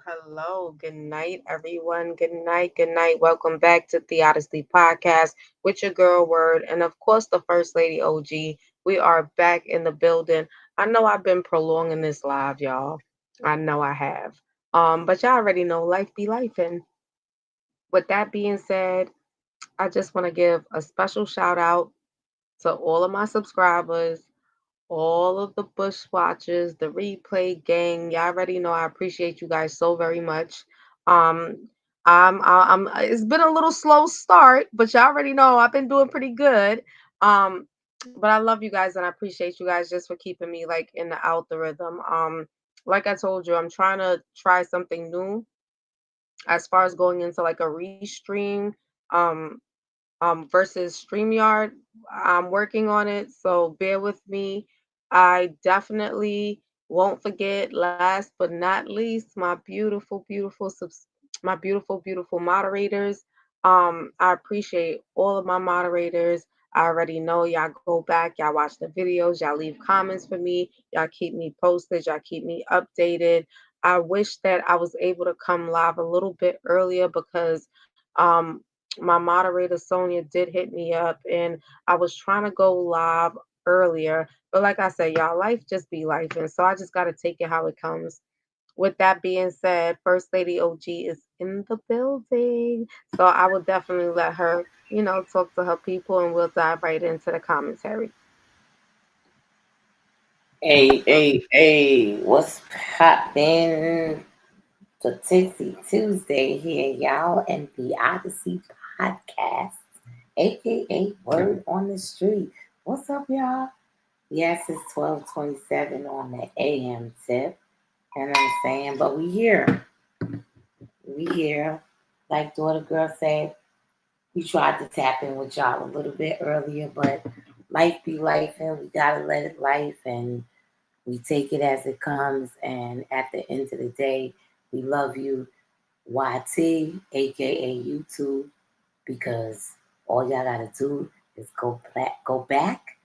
Hello. Good night, everyone. Good night. Welcome back to the Odyssey Podcast with your girl Word and of course the First Lady OG. We are back in the building. I know I've been prolonging this live, y'all. I know I have. But y'all already know life be life. And with that being said, I just want to give a special shout out to all of my subscribers, all of the Bush watchers, the replay gang. Y'all already know I appreciate you guys so very much. Um, it's been a little slow start, but y'all already know I've been doing pretty good. But I love you guys and I appreciate you guys just for keeping me like in the algorithm. Like I told you, I'm trying to try something new as far as going into like a restream. Um, versus StreamYard. I'm working on it, so bear with me. I definitely won't forget, last but not least, my beautiful moderators. I appreciate all of my moderators. I already know y'all go back, y'all watch the videos, y'all leave comments for me, y'all keep me posted, y'all keep me updated. I wish that I was able to come live a little bit earlier because um my moderator Sonia did hit me up and I was trying to go live earlier. But like I said, y'all, life just be life. And so I just got to take it how it comes. With that being said, First Lady OG is in the building. So I will definitely let her, talk to her people and we'll dive right into the commentary. Hey, what's poppin'? The Tipsy Tuesday here, y'all, and the Odyssey Podcast, aka Word on the Street. What's up, y'all? Yes, it's 12:27 on the AM tip. You know what I'm saying? But we here. We here. Like daughter girl said, we tried to tap in with y'all a little bit earlier, but life be life and we gotta let it life and we take it as it comes, and at the end of the day, we love you, YT, aka YouTube, because all y'all gotta do is go back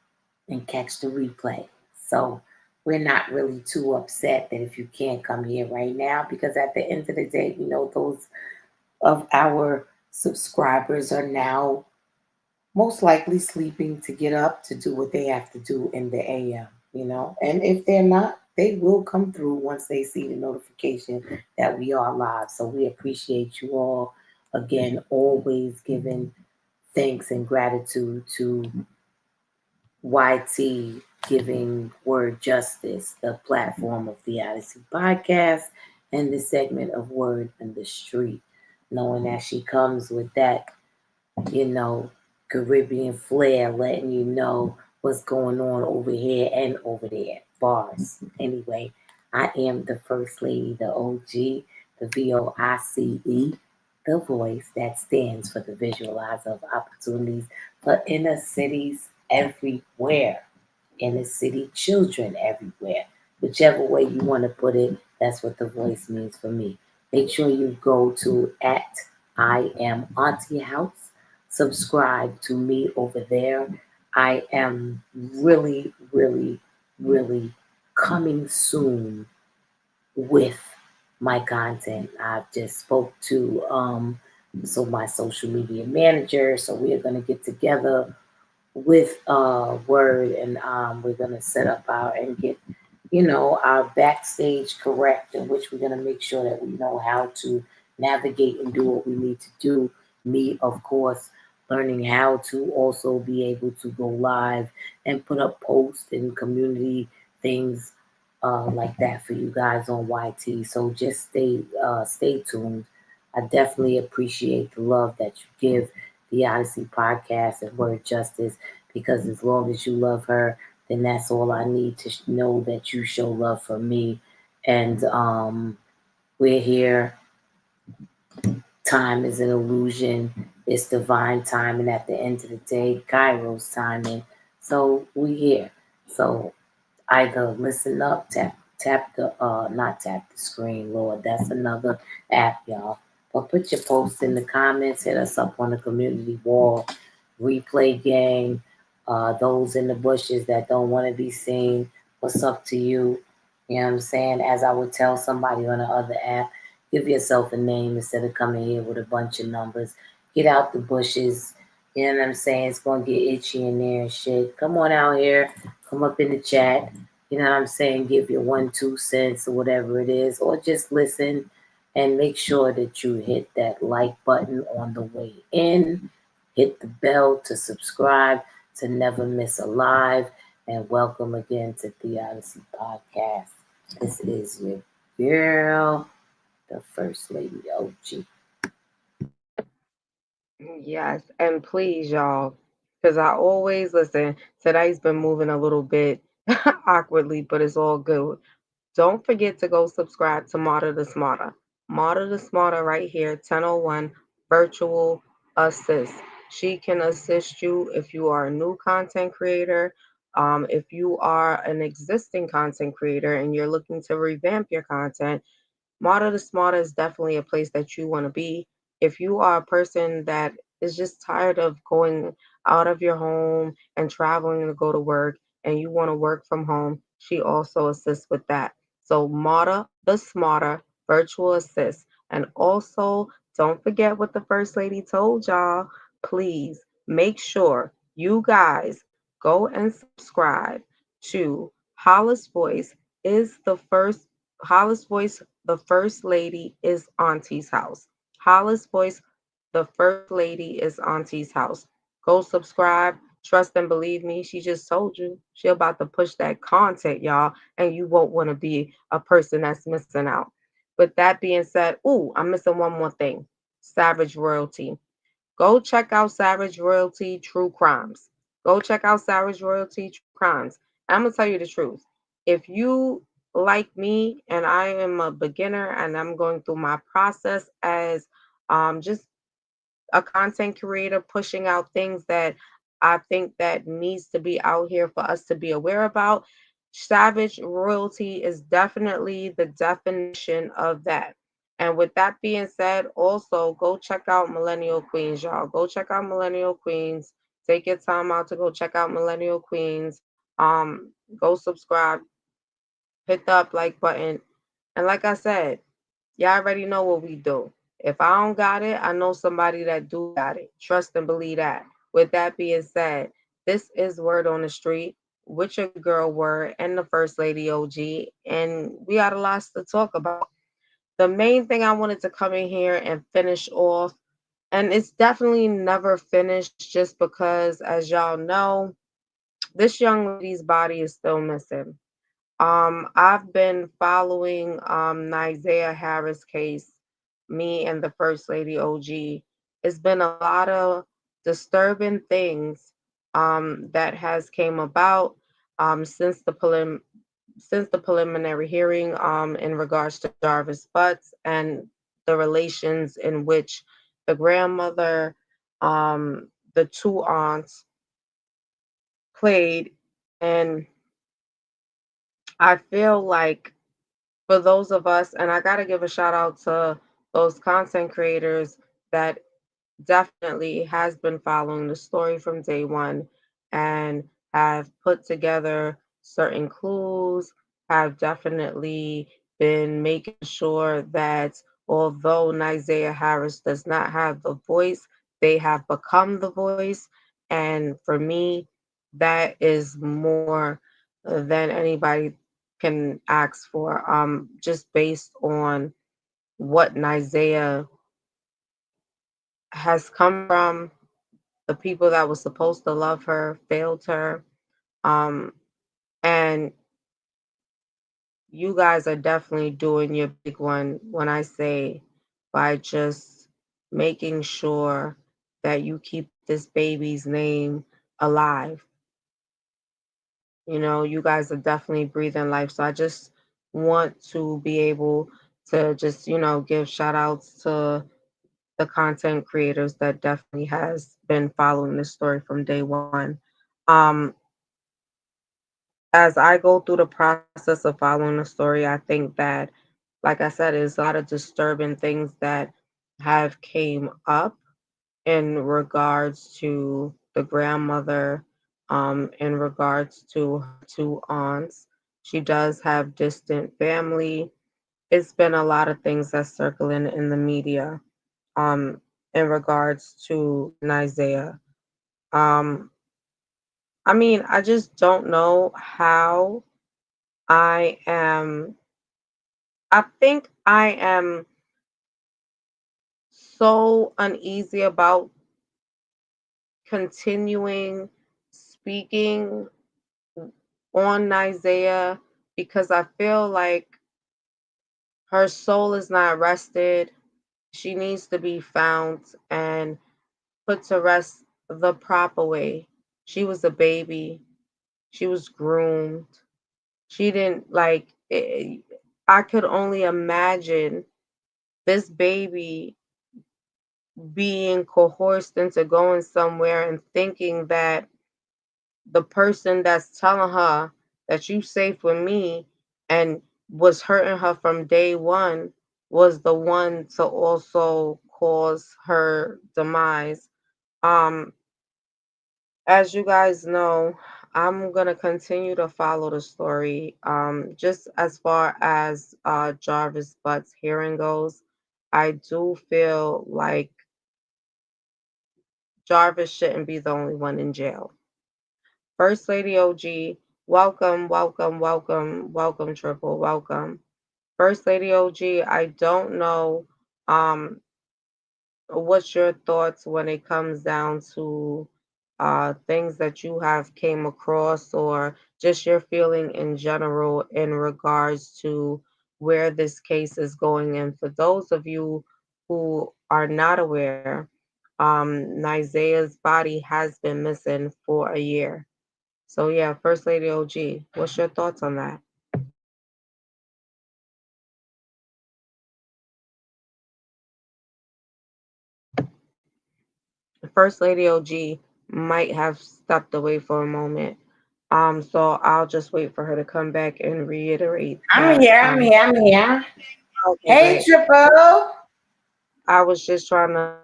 and catch the replay. So we're not really too upset that if you can't come here right now, because at the end of the day, we know those of our subscribers are now most likely sleeping to get up to do what they have to do in the AM. And if they're not, they will come through once they see the notification that we are live. So we appreciate you all. Again, always giving thanks and gratitude to YT giving Word Justice the platform of the Odyssey podcast and the segment of Word in the Street, knowing that she comes with that, you know, Caribbean flair, letting you know what's going on over here and over there. Bars. Anyway, I am the First Lady, the OG, the VOICE, the voice that stands for the visualizer of opportunities for inner cities everywhere, inner city children everywhere. Whichever way you want to put it, that's what the voice means for me. Make sure you go to at I am Auntie House. Subscribe to me over there. I am really, really, really coming soon with my content. I just spoke to my social media manager, so we are gonna get together with Word, and we're gonna set up our and get our backstage correct, in which we're gonna make sure that we know how to navigate and do what we need to do. Me, of course, learning how to also be able to go live and put up posts and community things like that for you guys on YT. So just stay tuned. I definitely appreciate the love that you give the Odyssey podcast and Word Justice, because as long as you love her, then that's all I need to know that you show love for me. And we're here. Time is an illusion. It's divine time, and at the end of the day, Kairos timing. So we here. So either listen up, tap the not tap the screen, Lord. That's another app, y'all. But put your posts in the comments, hit us up on the community wall, replay gang, those in the bushes that don't want to be seen. What's up to you? You know what I'm saying? As I would tell somebody on the other app, give yourself a name instead of coming here with a bunch of numbers. Get out the bushes. You know what I'm saying? It's gonna get itchy in there and shit. Come on out here. Come up in the chat. You know what I'm saying? Give your 1, 2 cents or whatever it is, or just listen and make sure that you hit that like button on the way in. Hit the bell to subscribe to never miss a live. And welcome again to the Odyssey Podcast. This is your girl, the First Lady OG. Yes, and please, y'all, because I always listen. Today's been moving a little bit awkwardly, but it's all good. Don't forget to go subscribe to Marta the Smarter. Marta the Smarter right here, 1001 Virtual Assist. She can assist you if you are a new content creator, if you are an existing content creator and you're looking to revamp your content. Marta the Smarter is definitely a place that you want to be. If you are a person that is just tired of going out of your home and traveling to go to work and you want to work from home, she also assists with that. So, Marta the Smarter Virtual Assist. And also, don't forget what the First Lady told y'all. Please make sure you guys go and subscribe to Hollis Voice is the first Hollis Voice, the First Lady is Auntie's house. Hollis Voice, the First Lady is Auntie's house. Go subscribe. Trust and believe me, she just told you. She about to push that content, y'all, and you won't want to be a person that's missing out. With that being said, ooh, I'm missing one more thing. Savage Royalty. Go check out Savage Royalty True Crimes. Go check out Savage Royalty True Crimes. I'm gonna tell you the truth. If you like me and I am a beginner and I'm going through my process as just a content creator pushing out things that I think that needs to be out here for us to be aware about. Savage royalty is definitely the definition of that. And with that being said, also go check out Millennial Queens, y'all. Go check out Millennial Queens. Take your time out to go check out Millennial Queens. Go subscribe, hit the up like button. And like I said, y'all already know what we do. If I don't got it, I know somebody that do got it. Trust and believe that. With that being said, this is Word on the Street with your girl Word and the First Lady OG, and we got a lot to talk about. The main thing I wanted to come in here and finish off, and it's definitely never finished just because, as y'all know, this young lady's body is still missing. I've been following Nizea Harris case, me and the First Lady OG. It's been a lot of disturbing things that has came about since the preliminary hearing in regards to Jarvis Butts and the relations in which the grandmother, the two aunts played. And I feel like for those of us, and I got to give a shout out to those content creators that definitely has been following the story from day one and have put together certain clues, have definitely been making sure that although Nizea Harris does not have the voice, they have become the voice. And for me, that is more than anybody can ask for, just based on what Nizea has come from. The people that was supposed to love her failed her. Um, and you guys are definitely doing your big one when I say by just making sure that you keep this baby's name alive. You know, you guys are definitely breathing life. So I just want to be able to just, give shout outs to the content creators that definitely has been following this story from day one. Um, as I go through the process of following the story, I think that, like I said, there's a lot of disturbing things that have came up in regards to the grandmother, in regards to her two aunts. She does have distant family. It's been a lot of things that's circling in the media, um, in regards to Nizea. Um, I mean, I just don't know how I am. I think I am so uneasy about continuing speaking on Nizea because I feel like her soul is not rested. She needs to be found and put to rest the proper way. She was a baby. She was groomed. She didn't like. I could only imagine this baby being coerced into going somewhere and thinking that the person that's telling her that you safe with me and was hurting her from day one was the one to also cause her demise. Um, as you guys know, I'm gonna continue to follow the story. Just as far as Jarvis Butt's hearing goes, I do feel like Jarvis shouldn't be the only one in jail. First Lady OG, welcome, welcome, welcome, welcome, Triple, welcome. First Lady OG, I don't know um what's your thoughts when it comes down to things that you have came across or just your feeling in general in regards to where this case is going. And for those of you who are not aware, Nizea's body has been missing for a year. So yeah, First Lady OG, what's your thoughts on that? First Lady OG might have stepped away for a moment. So I'll just wait for her to come back and reiterate I'm that. here. I'm here. I'm here. Okay, Hey, great. Triple. I was just trying to.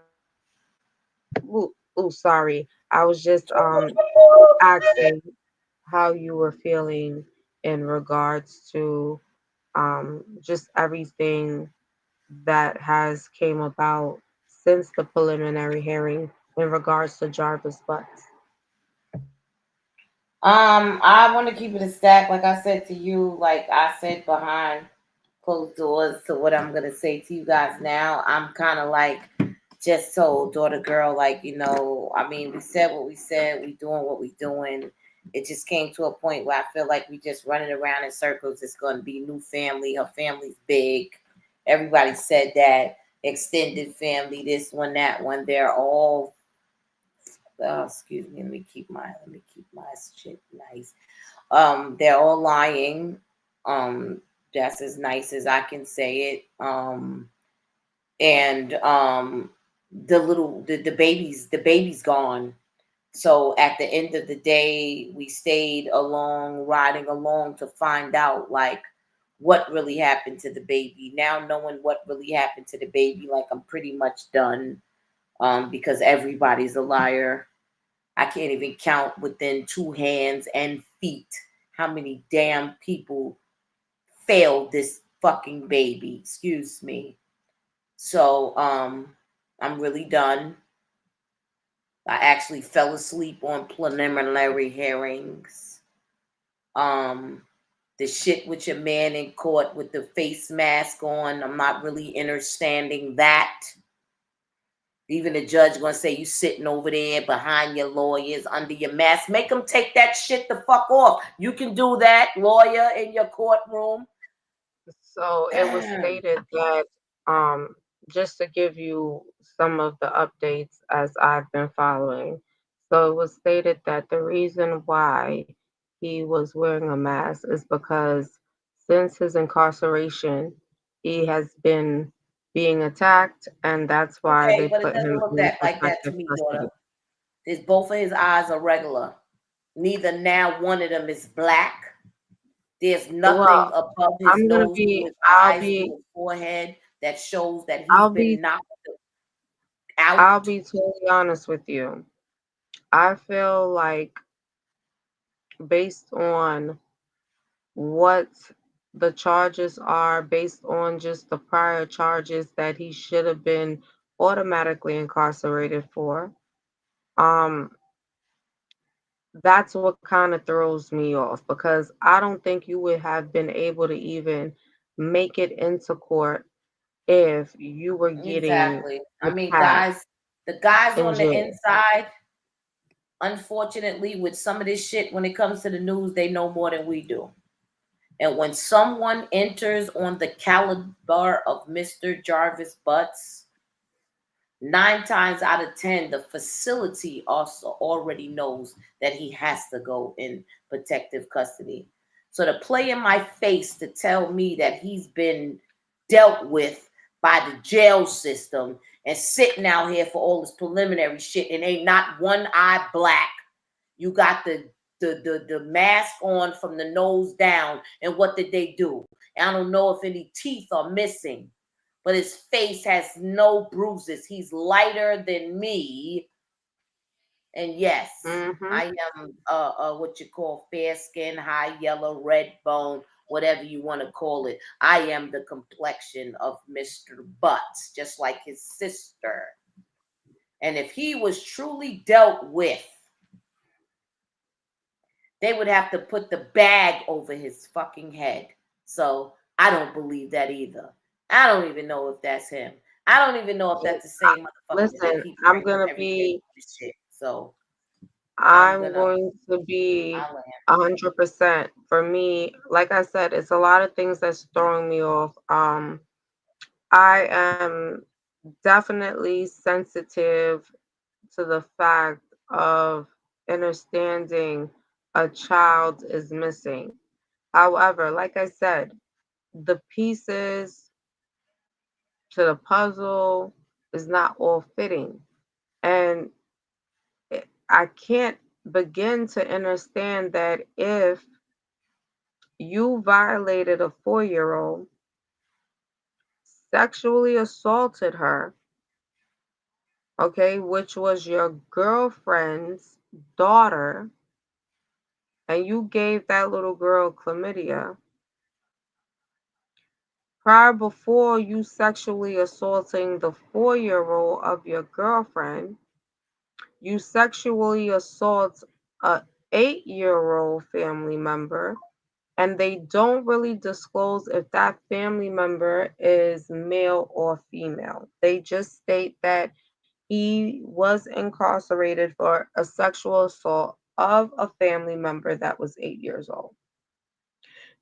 Sorry. I was just asking how you were feeling in regards to just everything that has came about since the preliminary hearing in regards to Jarvis Butts. I want to keep it a stack, like I said to you, like I said behind closed doors to what I'm gonna say to you guys now. I'm kind of like just told daughter girl, like I mean, we said what we said, we doing what we doing. It just came to a point where I feel like we just running around in circles. It's going to be new family. Her family's big. Everybody said that extended family, this one, that one. They're all. Excuse me. Let me keep my shit nice. They're all lying. Um, that's as nice as I can say it. And the baby's gone. So at the end of the day, we stayed along, riding along to find out like what really happened to the baby. Now knowing what really happened to the baby, like I'm pretty much done. Because everybody's a liar. I can't even count within two hands and feet how many damn people failed this fucking baby. Excuse me. So I'm really done. I actually fell asleep on preliminary hearings. Um, the shit with your man in court with the face mask on, I'm not really understanding that. Even the judge gonna say you sitting over there behind your lawyers under your mask. Make them take that shit the fuck off. You can do that, lawyer in your courtroom. So it was stated that, um, just to give you some of the updates as I've been following. So it was stated that the reason why he was wearing a mask is because since his incarceration, he has been being attacked, and that's why Okay, they but it put doesn't him look in that like that to protective me, daughter. custody. His both of his eyes are regular. Neither now one of them is black. There's Well, nothing above his I'm gonna nose, be, through his I'll eyes, be, through his forehead that shows that he's I'll been be, knocked I'll out. be totally honest with you. I feel like based on what the charges are, based on just the prior charges that he should have been automatically incarcerated for, um, that's what kind of throws me off because I don't think you would have been able to even make it into court if you were getting Exactly. I mean, attacked the guys in on the jail. inside, unfortunately, with some of this shit, when it comes to the news, they know more than we do. And when someone enters on the caliber of Mr. Jarvis Butts, 9 times out of 10, the facility also already knows that he has to go in protective custody. So to play in my face to tell me that he's been dealt with by the jail system and sitting out here for all this preliminary shit and ain't not one eye black. You got the mask on from the nose down, and what did they do? And I don't know if any teeth are missing, but his face has no bruises. He's lighter than me. And yes, Hmm. I am what you call fair skin, high yellow, red bone, whatever you want to call it. I am the complexion of Mr. Butts, just like his sister. And if he was truly dealt with, they would have to put the bag over his fucking head. So I don't believe that either. I don't even know if that's him. I don't even know if that's the same motherfucker that Listen, keep I'm bringing gonna everything be to this shit. So I'm I'm gonna going to be I'll 100%. For me, like I said, it's a lot of things that's throwing me off. I am definitely sensitive to the fact of understanding a child is missing. However, like I said, the pieces to the puzzle is not all fitting. And I can't begin to understand that if you violated a 4-year old, sexually assaulted her, okay, which was your girlfriend's daughter, and you gave that little girl chlamydia, prior before you sexually assaulting the 4-year old of your girlfriend, you sexually assault a 8-year old family member, and they don't really disclose if that family member is male or female. They just state that he was incarcerated for a sexual assault of a family member that was 8 years old.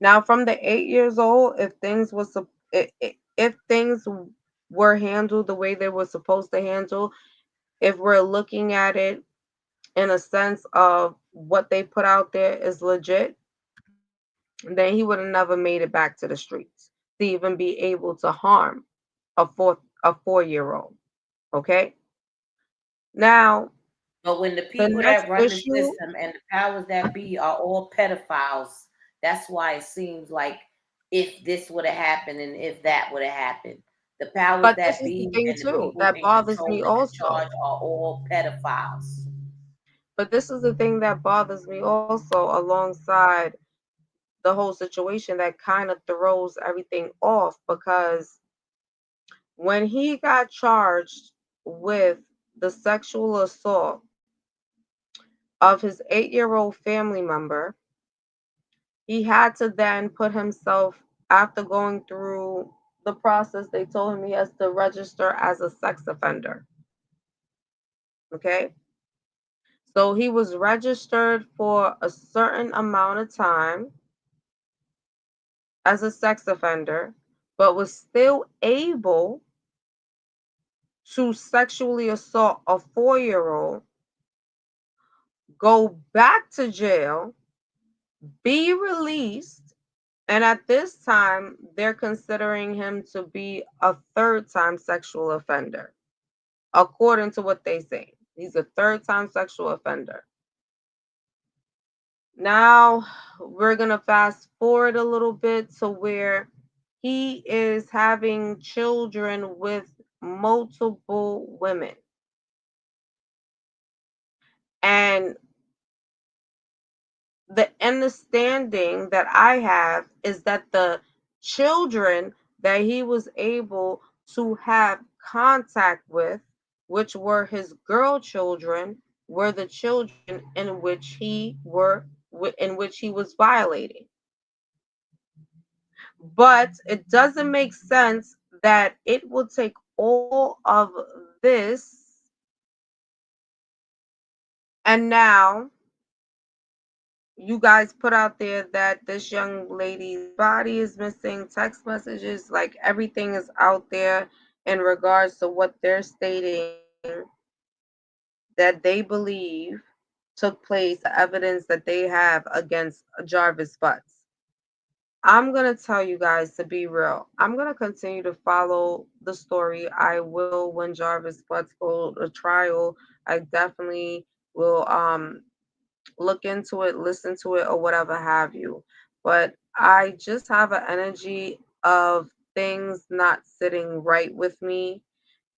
Now, from the 8 years old, if things was if things were handled the way they were supposed to handle, if we're looking at it in a sense of what they put out there is legit, then he would have never made it back to the streets to even be able to harm a 4-year old. Okay? Now, But when the the people next that run the issue, system and the powers that be are all pedophiles, that's why it seems like if this would have happened and if that would have happened, the powers but this that is the be thing and the too people that in bothers control me and in also. charge are all pedophiles. But this is the thing that bothers me also, alongside the whole situation that kind of throws everything off, because when he got charged with the sexual assault of his 8-year-old family member, he had to then put himself, after going through the process, they told him he has to register as a sex offender. Okay. So he was registered for a certain amount of time as a sex offender, but was still able to sexually assault a 4-year-old, go back to jail, be released, and at this time, they're considering him to be a third time sexual offender, according to what they say. He's a third time sexual offender. Now, we're going to fast forward a little bit to where he is having children with multiple women. And the understanding that I have is that the children that he was able to have contact with, which were his girl children, were the children in which he was violating. But it doesn't make sense that it will take all of this, and now you guys put out there that this young lady's body is missing, text messages, like everything is out there in regards to what they're stating that they believe took place, the evidence that they have against Jarvis Butts. I'm going to tell you guys, to be real, I'm going to continue to follow the story. I will, when Jarvis Butts go to trial, I definitely will look into it, listen to it, or whatever have you. But I just have an energy of things not sitting right with me.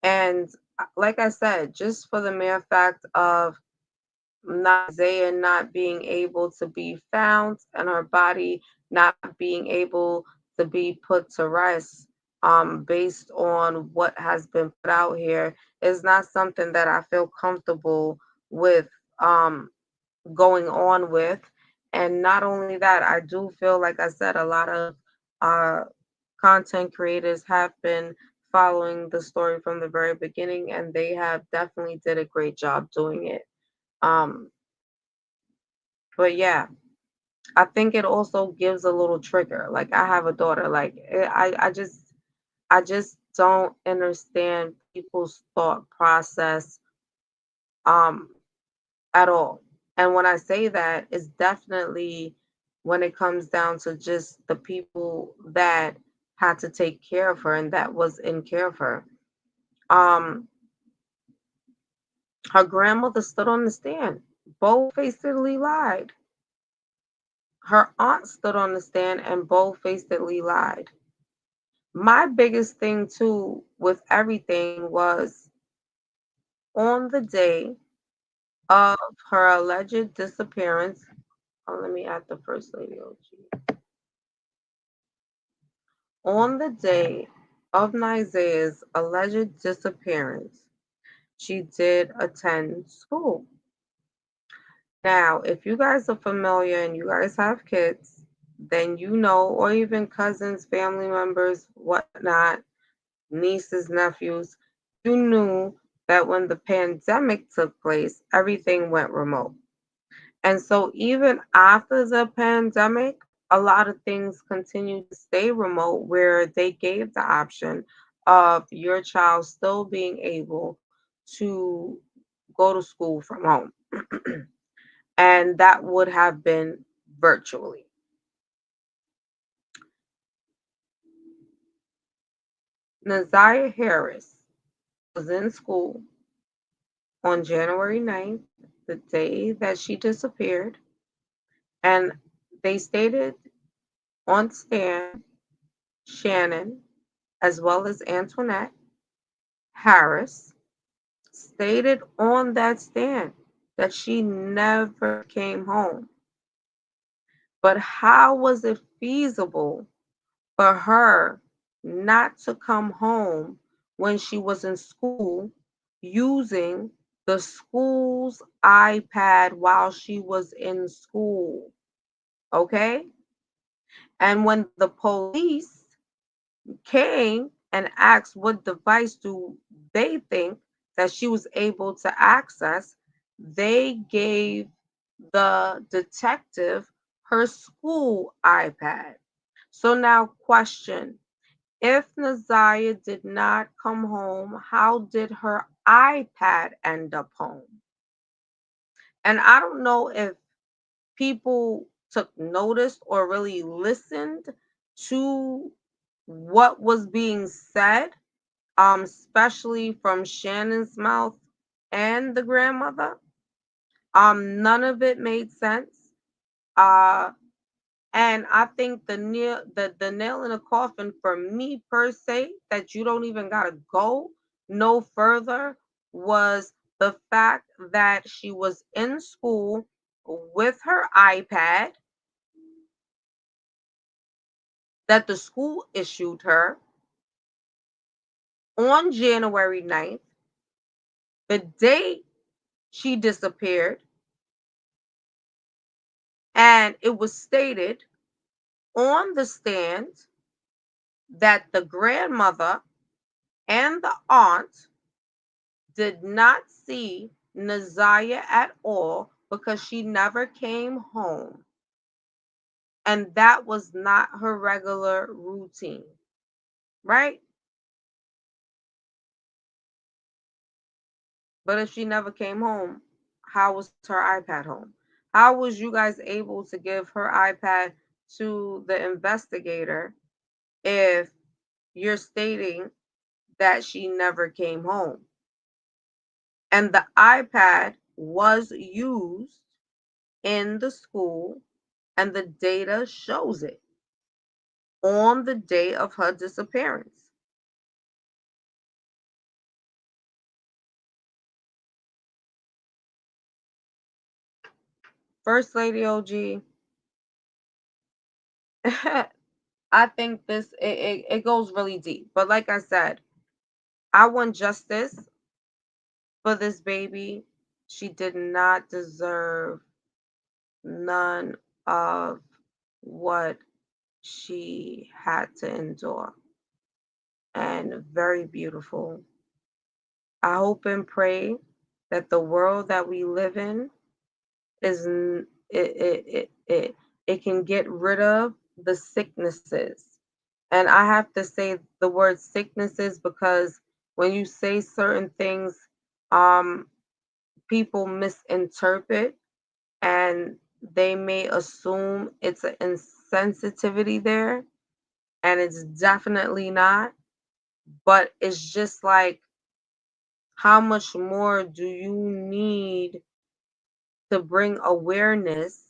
And like I said, just for the mere fact of Isaiah not being able to be found and her body not being able to be put to rest, based on what has been put out here, is not something that I feel comfortable with going on with. And not only that, I do feel, like I said, a lot of uh, content creators have been following the story from the very beginning, and they have definitely did a great job doing it. Um, but yeah, I think it also gives a little trigger. Like, I have a daughter. Like, I just don't understand people's thought process um at all. And when I say that, it's definitely when it comes down to just the people that had to take care of her and that was in care of her. Um, her grandmother stood on the stand, bold-facedly lied. Her aunt stood on the stand and bold-facedly lied. My biggest thing too with everything was, on the day of her alleged disappearance. Oh, let me add the first lady OG. On the day of Nizea's alleged disappearance, she did attend school. Now, if you guys are familiar and you guys have kids, then you know, or even cousins, family members, whatnot, nieces, nephews, you knew that when the pandemic took place, everything went remote. And so, even after the pandemic, a lot of things continue to stay remote, where they gave the option of your child still being able to go to school from home. And that would have been virtually. Naziah Harris was in school on January 9th, the day that she disappeared, and they stated on stand Shannon, as well as Antoinette Harris, stated on that stand that she never came home. But how was it feasible for her not to come home when she was in school using the school's iPad while she was in school? Okay? And when the police came and asked what device do they think that she was able to access, they gave the detective her school iPad. So now question, if Naziah did not come home, how did her iPad end up home? And I don't know if people took notice or really listened to what was being said, especially from Shannon's mouth and the grandmother. None of it made sense. Uh, and I think the nail in the coffin for me per se, that you don't even gotta go no further, was the fact that she was in school with her iPad that the school issued her on January 9th, the day she disappeared, and it was stated on the stand that the grandmother and the aunt did not see Naziah at all because she never came home. And that was not her regular routine, right? But if she never came home, how was her iPad home? How was you guys able to give her iPad to the investigator if you're stating that she never came home? And the iPad was used in the school, and the data shows it on the day of her disappearance. First Lady OG, I think it goes really deep. But like I said, I want justice for this baby. She did not deserve none of what she had to endure. And very beautiful. I hope and pray that the world that we live in is it can get rid of the sicknesses. And I have to say the word sicknesses because when you say certain things, um, people misinterpret and they may assume it's an insensitivity there, and it's definitely not. But it's just like, how much more do you need to bring awareness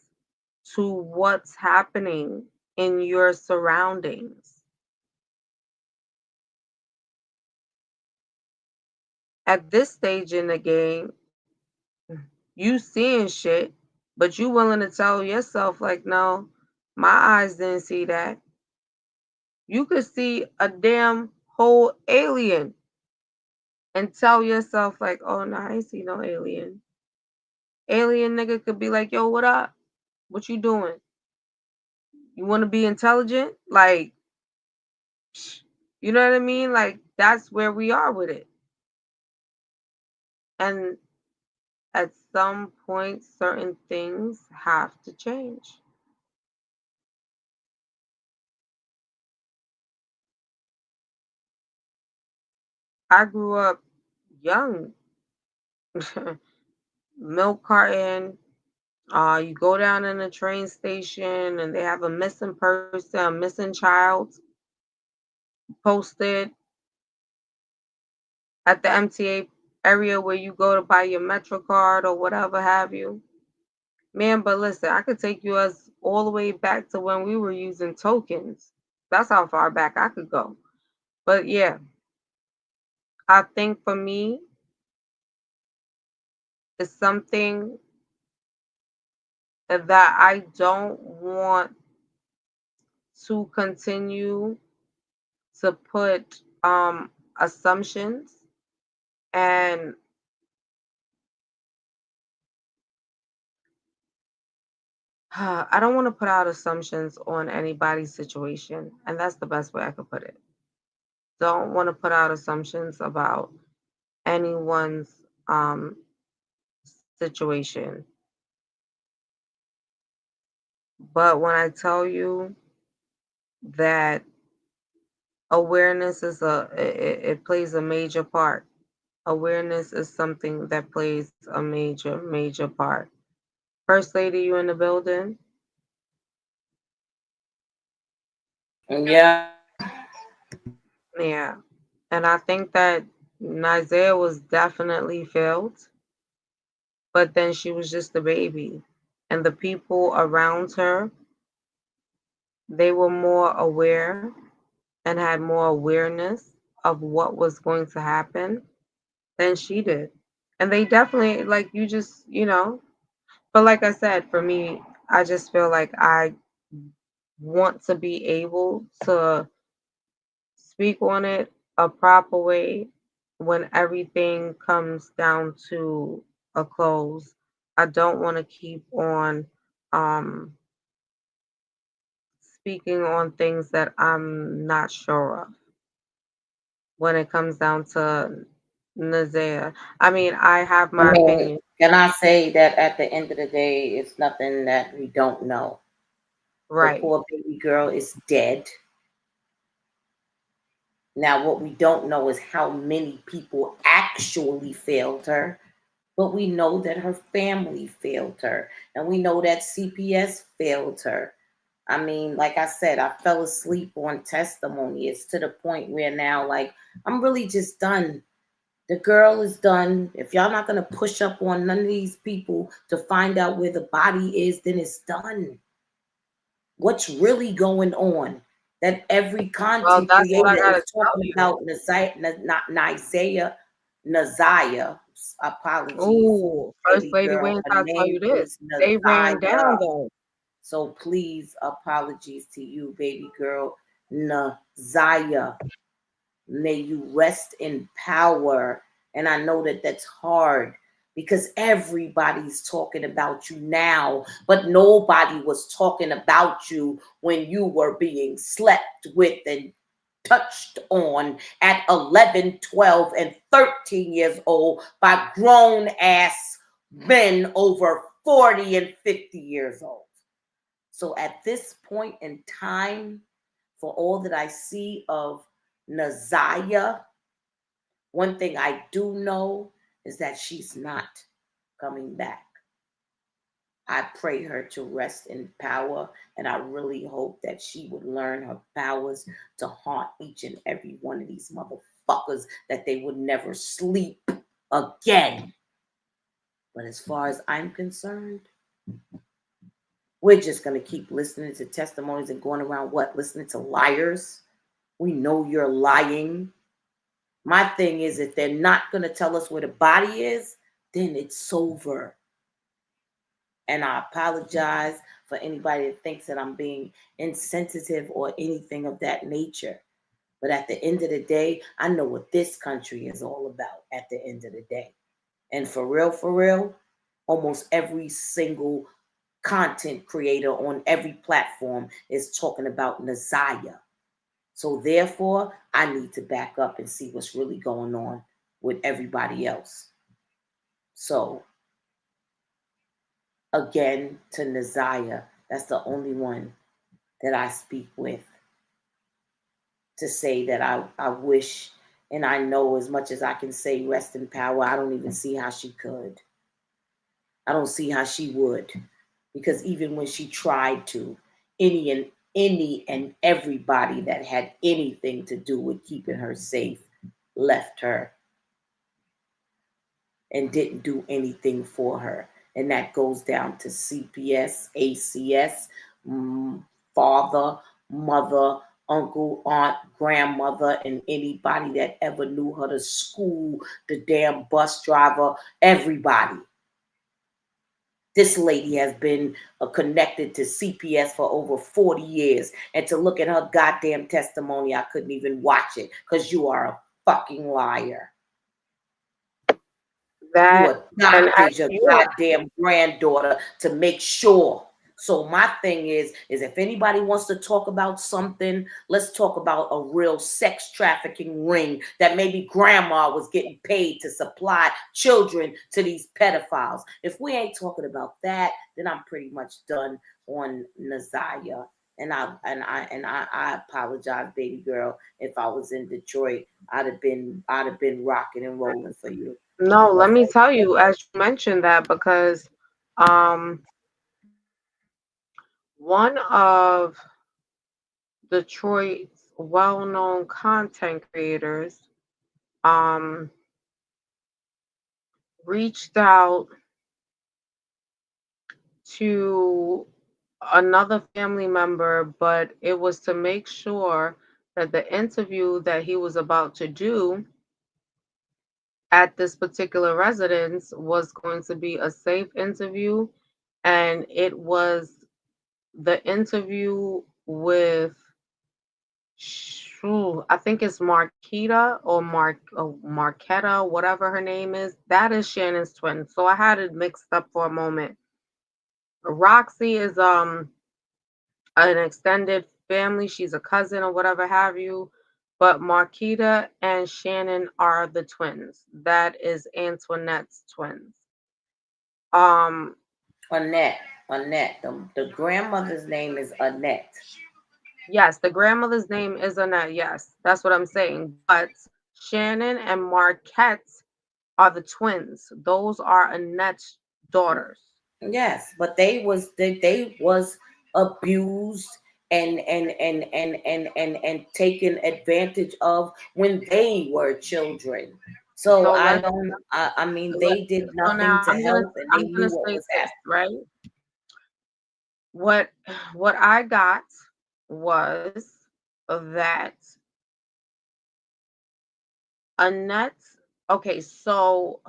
to what's happening in your surroundings? At this stage in the game, you seeing shit, but you willing to tell yourself like, no, my eyes didn't see that. You could see a damn whole alien and tell yourself like, oh no, I ain't see no alien. Alien nigga could be like, yo, what up? What you doing? You want to be intelligent? Like, you know what I mean? Like, that's where we are with it. And at some point, certain things have to change. I grew up young, milk carton. You go down in a train station and they have a missing person, a missing child posted at the MTA area where you go to buy your Metro card or whatever have you. Man, but listen, I could take you us all the way back to when we were using tokens. That's how far back I could go. But yeah, I think for me, it's something that I don't want to continue to put assumptions and I don't want to put out assumptions on anybody's situation, and that's the best way I could put it. Don't want to put out assumptions about anyone's um situation. But when I tell you that awareness is it plays a major part. Awareness is something that plays a major part. First lady, you in the building? Yeah. Yeah. And I think that Isaiah was definitely failed, but then she was just a baby. And the people around her, they were more aware and had more awareness of what was going to happen than she did. And they definitely, like, you just, but like I said, for me, I just feel like I want to be able to speak on it a proper way when everything comes down to a close. I don't want to keep on um, speaking on things that I'm not sure of when it comes down to Nazea. I mean, I have I my mean, opinion. can I say that at the end of the day, it's nothing that we don't know. The Right. poor baby girl is dead. Now, what we don't know is how many people actually failed her, but we know that her family failed her, and we know that CPS failed her. I mean, like I said, I fell asleep on testimony. It's to the point where now, like, I'm really just done. The girl is done. If y'all not gonna push up on none of these people to find out where the body is, then it's done. What's really going on? That every Well, content that's what I creator gotta is tell talking you. about not Nazaya. Apologies, Ooh, First baby Lady girl. wait Her until I tell name you this. is They ran down Nazaya. though. So please, apologies to you, baby girl, Nazaya. May you rest in power. And I know that that's hard because everybody's talking about you now, but nobody was talking about you when you were being slept with and touched on at 11, 12, and 13 years old by grown ass men over 40 and 50 years old. So at this point in time, for all that I see of Nazaya, one thing I do know is that she's not coming back. I pray her to rest in power, and I really hope that she would learn her powers to haunt each and every one of these motherfuckers, that they would never sleep again. But as far as I'm concerned, we're just going to keep listening to testimonies and going around what? Listening to liars. We know you're lying. My thing is, if they're not going to tell us where the body is, then it's over. And I apologize for anybody that thinks that I'm being insensitive or anything of that nature. But at the end of the day, I know what this country is all about at the end of the day. And for real, almost every single content creator on every platform is talking about Nazaya. So therefore, I need to back up and see what's really going on with everybody else. So again, to Nazaya, that's the only one that I speak with to say that I wish and I know as much as I can say rest in power, I don't even see how she could. I don't see how she would. Because even when she tried to, any and everybody that had anything to do with keeping her safe left her. and didn't do anything for her. And that goes down to CPS, ACS, mm, father, mother, uncle, aunt, grandmother, and anybody that ever knew her, to school, the damn bus driver, everybody. This lady has been connected to CPS for over 40 years. And to look at her goddamn testimony, I couldn't even watch it because you are a fucking liar. You That and as adopted your you goddamn granddaughter to make sure. So my thing is if anybody wants to talk about something, let's talk about a real sex trafficking ring that maybe grandma was getting paid to supply children to these pedophiles. If we ain't talking about that, then I'm pretty much done on Nazaya. And I apologize, baby girl. If I was in Detroit, I'd have been rocking and rolling for you. no, But let me tell you, as you mentioned that because um one of Detroit's well-known content creators um reached out to another family member, but it was to make sure that the interview that he was about to do at this particular residence was going to be a safe interview, and it was the interview with I think it's Marquita or Marquetta, whatever her name is. That is Shannon's twin. So I had it mixed up for a moment. Roxy is an extended family. She's a cousin or whatever have you. But Marquita and Shannon are the twins. That is Antoinette's twins. Um, Annette, Annette. The grandmother's name is Annette. yes, the grandmother's name is Annette. Yes, that's what I'm saying. But Shannon and Marquette are the twins. Those are Annette's daughters. Yes, but they was abused and taken advantage of when they were children. So So I let's don't. I mean, let, they did so now nothing to help, and they I'm knew gonna what say was this, happening. right? What what I got was that Annette. Okay, so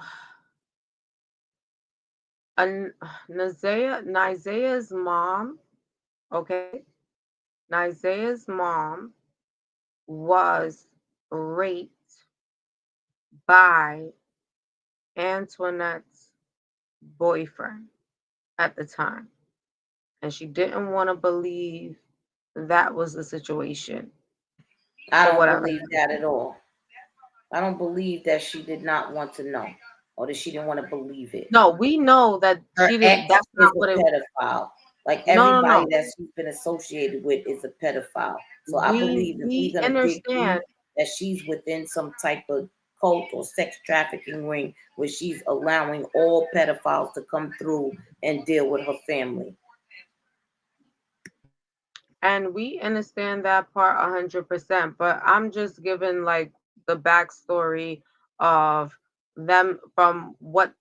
An Nizaya's mom. Okay, Nizaya's mom was raped by Antoinette's boyfriend at the time, and she didn't want to believe that was the situation I or don't whatever. believe that at all. I don't believe that she did not want to know, or that she didn't want to believe it. No, we know that Her she didn't. ex That's is not a what it. pedophile. Like No, no, everybody no. that she's been associated with is a pedophile. So I We believe if we're we gonna dig understand, deep, that she's within some type of cult or sex trafficking ring where she's allowing all pedophiles to come through and deal with her family. and we understand that part 100%. But I'm just giving like the backstory of them from what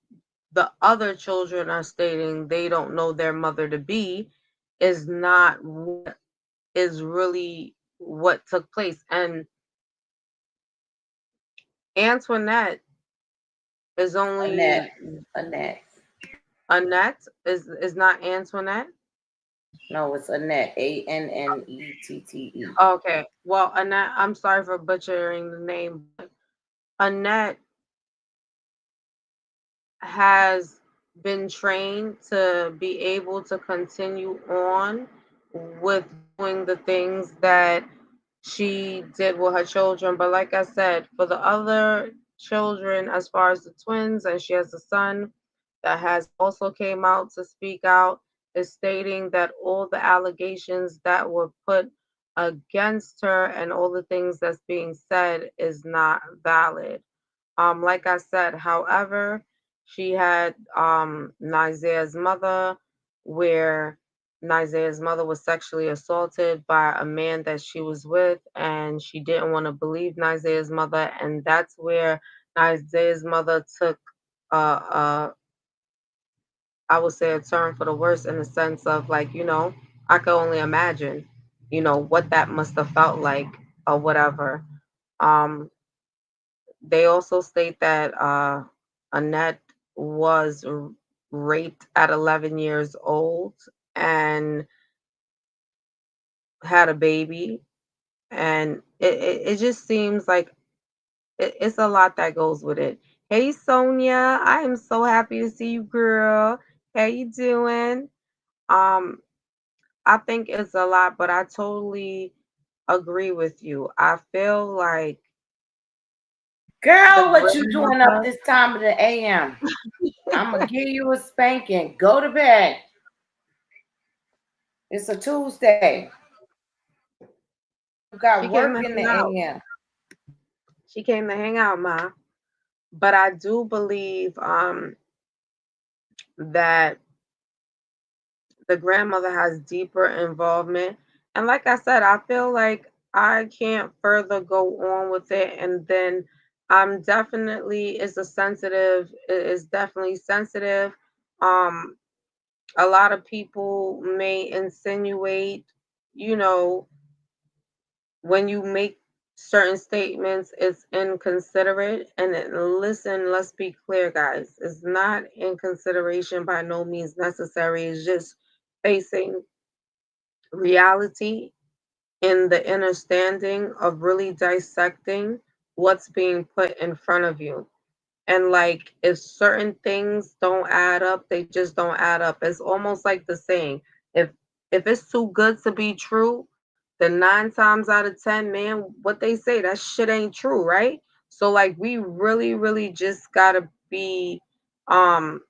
the other children are stating. They don't know their mother to be is not what is really what took place. And Antoinette is Annette, only Annette. Annette is not Antoinette. No, it's Annette. Annette. Okay. Well, Annette, I'm sorry for butchering the name, but Annette has been trained to be able to continue on with doing the things that she did with her children. But like I said, for the other children, as far as the twins, and she has a son that has also came out to speak out, is stating that all the allegations that were put against her and all the things that's being said is not valid. Like I said, however, she had Nizaya's mother, where Nizaya's mother was sexually assaulted by a man that she was with, and she didn't want to believe Nizaya's mother, and that's where Nizaya's mother took uh I would say a turn for the worse in the sense of like, I can only imagine, what that must have felt like or whatever. Um, they also state that Annette was raped at 11 years old and had a baby. And it just seems like it's a lot that goes with it. Hey, Sonia, I am so happy to see you, girl. How you doing? Um, I think it's a lot, but I totally agree with you. I feel like the Girl, what you doing up grandmother, this time of the AM? I'm gonna give you a spanking. Go to bed. It's a Tuesday. You got she came work to in the hang out. AM. She came to hang out, ma. But I do believe that the grandmother has deeper involvement. And like I said, I feel like I can't further go on with it. And then I'm definitely is definitely sensitive. Um, a lot of people may insinuate, you know, when you make certain statements, it's inconsiderate. And listen, let's be clear, guys. It's not inconsideration by no means necessary. It's just facing reality in the understanding of really dissecting what's being put in front of you. And like if certain things don't add up, they just don't add up. It's almost like the saying, if if it's too good to be true, then 9 times out of 10, man, what they say, that shit ain't true, right? So like we really, really just gotta be um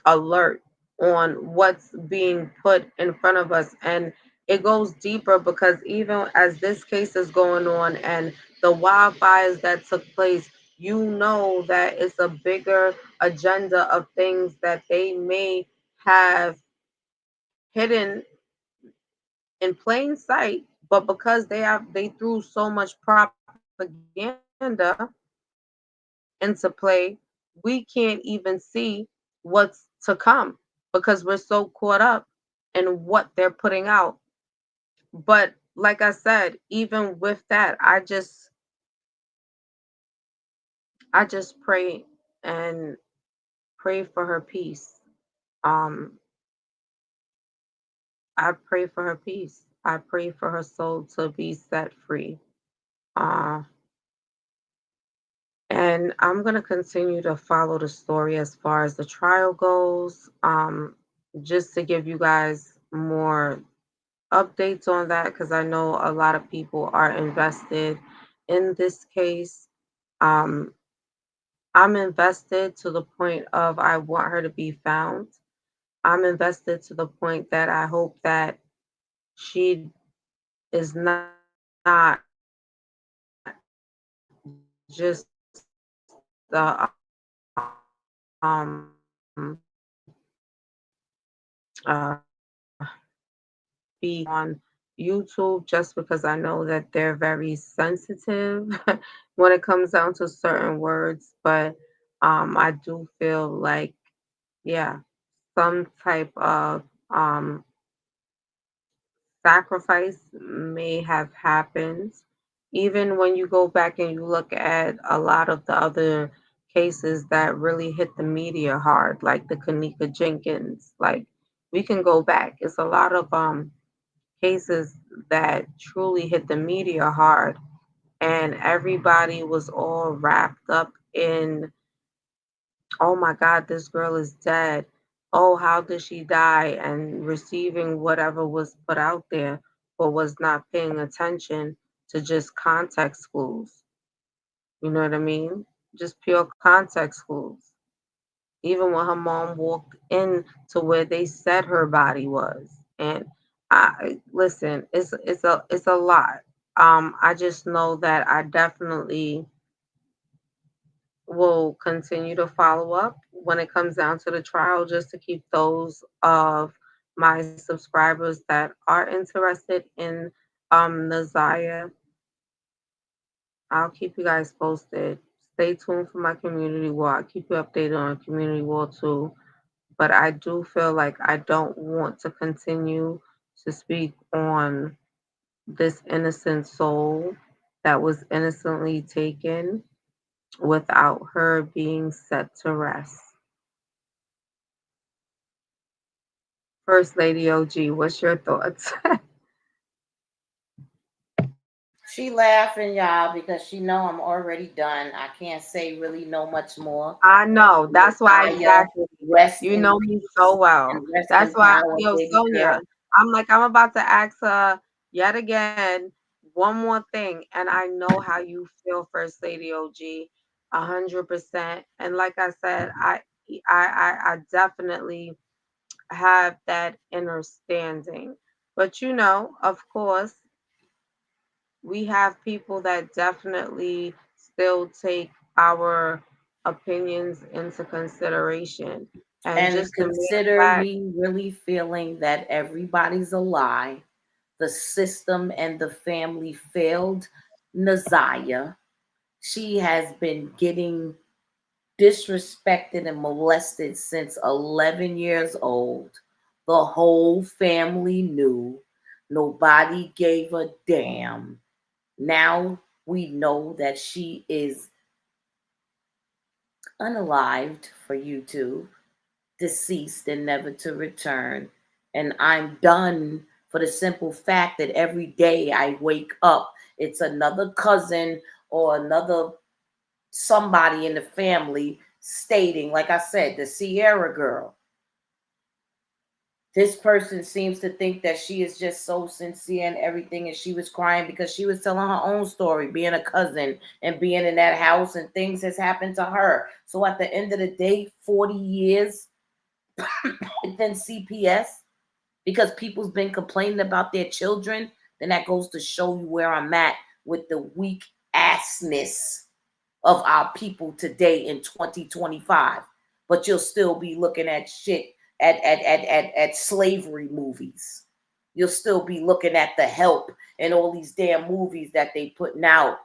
alert on what's being put in front of us. And it goes deeper because even as this case is going on and the wildfires that took place, you know that it's a bigger agenda of things that they may have hidden in plain sight, but because they threw so much propaganda into play, we can't even see what's to come because we're so caught up in what they're putting out. But like I said, even with that, I just pray and pray for her peace. Um, I pray for her peace. I pray for her soul to be set free. Uh, and I'm going to continue to follow the story as far as the trial goes, just to give you guys more updates on that because I know a lot of people are invested in this case. Um, I'm invested to the point of I want her to be found. I'm invested to the point that I hope that she is not just be on YouTube just because I know that they're very sensitive when it comes down to certain words. But I do feel like, yeah, some type of sacrifice may have happened. Even when you go back and you look at a lot of the other cases that really hit the media hard, like the Kanika Jenkins, like we can go back. It's a lot of cases that truly hit the media hard, and everybody was all wrapped up in, oh my God, this girl is dead. Oh, how did she die? And receiving whatever was put out there, but was not paying attention to just context clues. You know what I mean? Just pure context clues. Even when her mom walked in to where they said her body was. And I listen, it's a lot. I just know that I definitely will continue to follow up when it comes down to the trial just to keep those of my subscribers that are interested in Nazaya. I'll keep you guys posted. Stay tuned for my community wall. I'll keep you updated on community wall too. But I do feel like I don't want to continue to speak on this innocent soul that was innocently taken without her being set to rest. First Lady OG, what's your thoughts? She laughing, y'all, because she know I'm already done. I can't say really no much more. I know. That's why Messiah, exactly. rest You in know me so peace well. and rest That's in why, power, yo, baby Sonia, girl. I'm like, I'm about to ask her yet again one more thing. And I know how you feel, First Lady OG, 100%. And like I said, I definitely have that understanding. But you know, of course, we have people that definitely still take our opinions into consideration. And And just the mere consider fact, me really feeling that everybody's a lie. The system and the family failed Naziah. She has been getting disrespected and molested since 11 years old. The whole family knew. Nobody gave a damn. Now we know that she is unalived for YouTube, deceased and never to return. And I'm done for the simple fact that every day I wake up, it's another cousin or another somebody in the family stating, like I said, the Sierra girl. This person seems to think that she is just so sincere and everything, and she was crying because she was telling her own story, being a cousin and being in that house, and things has happened to her. So at the end of the day, 40 years within CPS, because people's been complaining about their children, then that goes to show you where I'm at with the weak assness of our people today in 2025. But you'll still be looking at shit at slavery movies. You'll still be looking at The Help and all these damn movies that they putting out.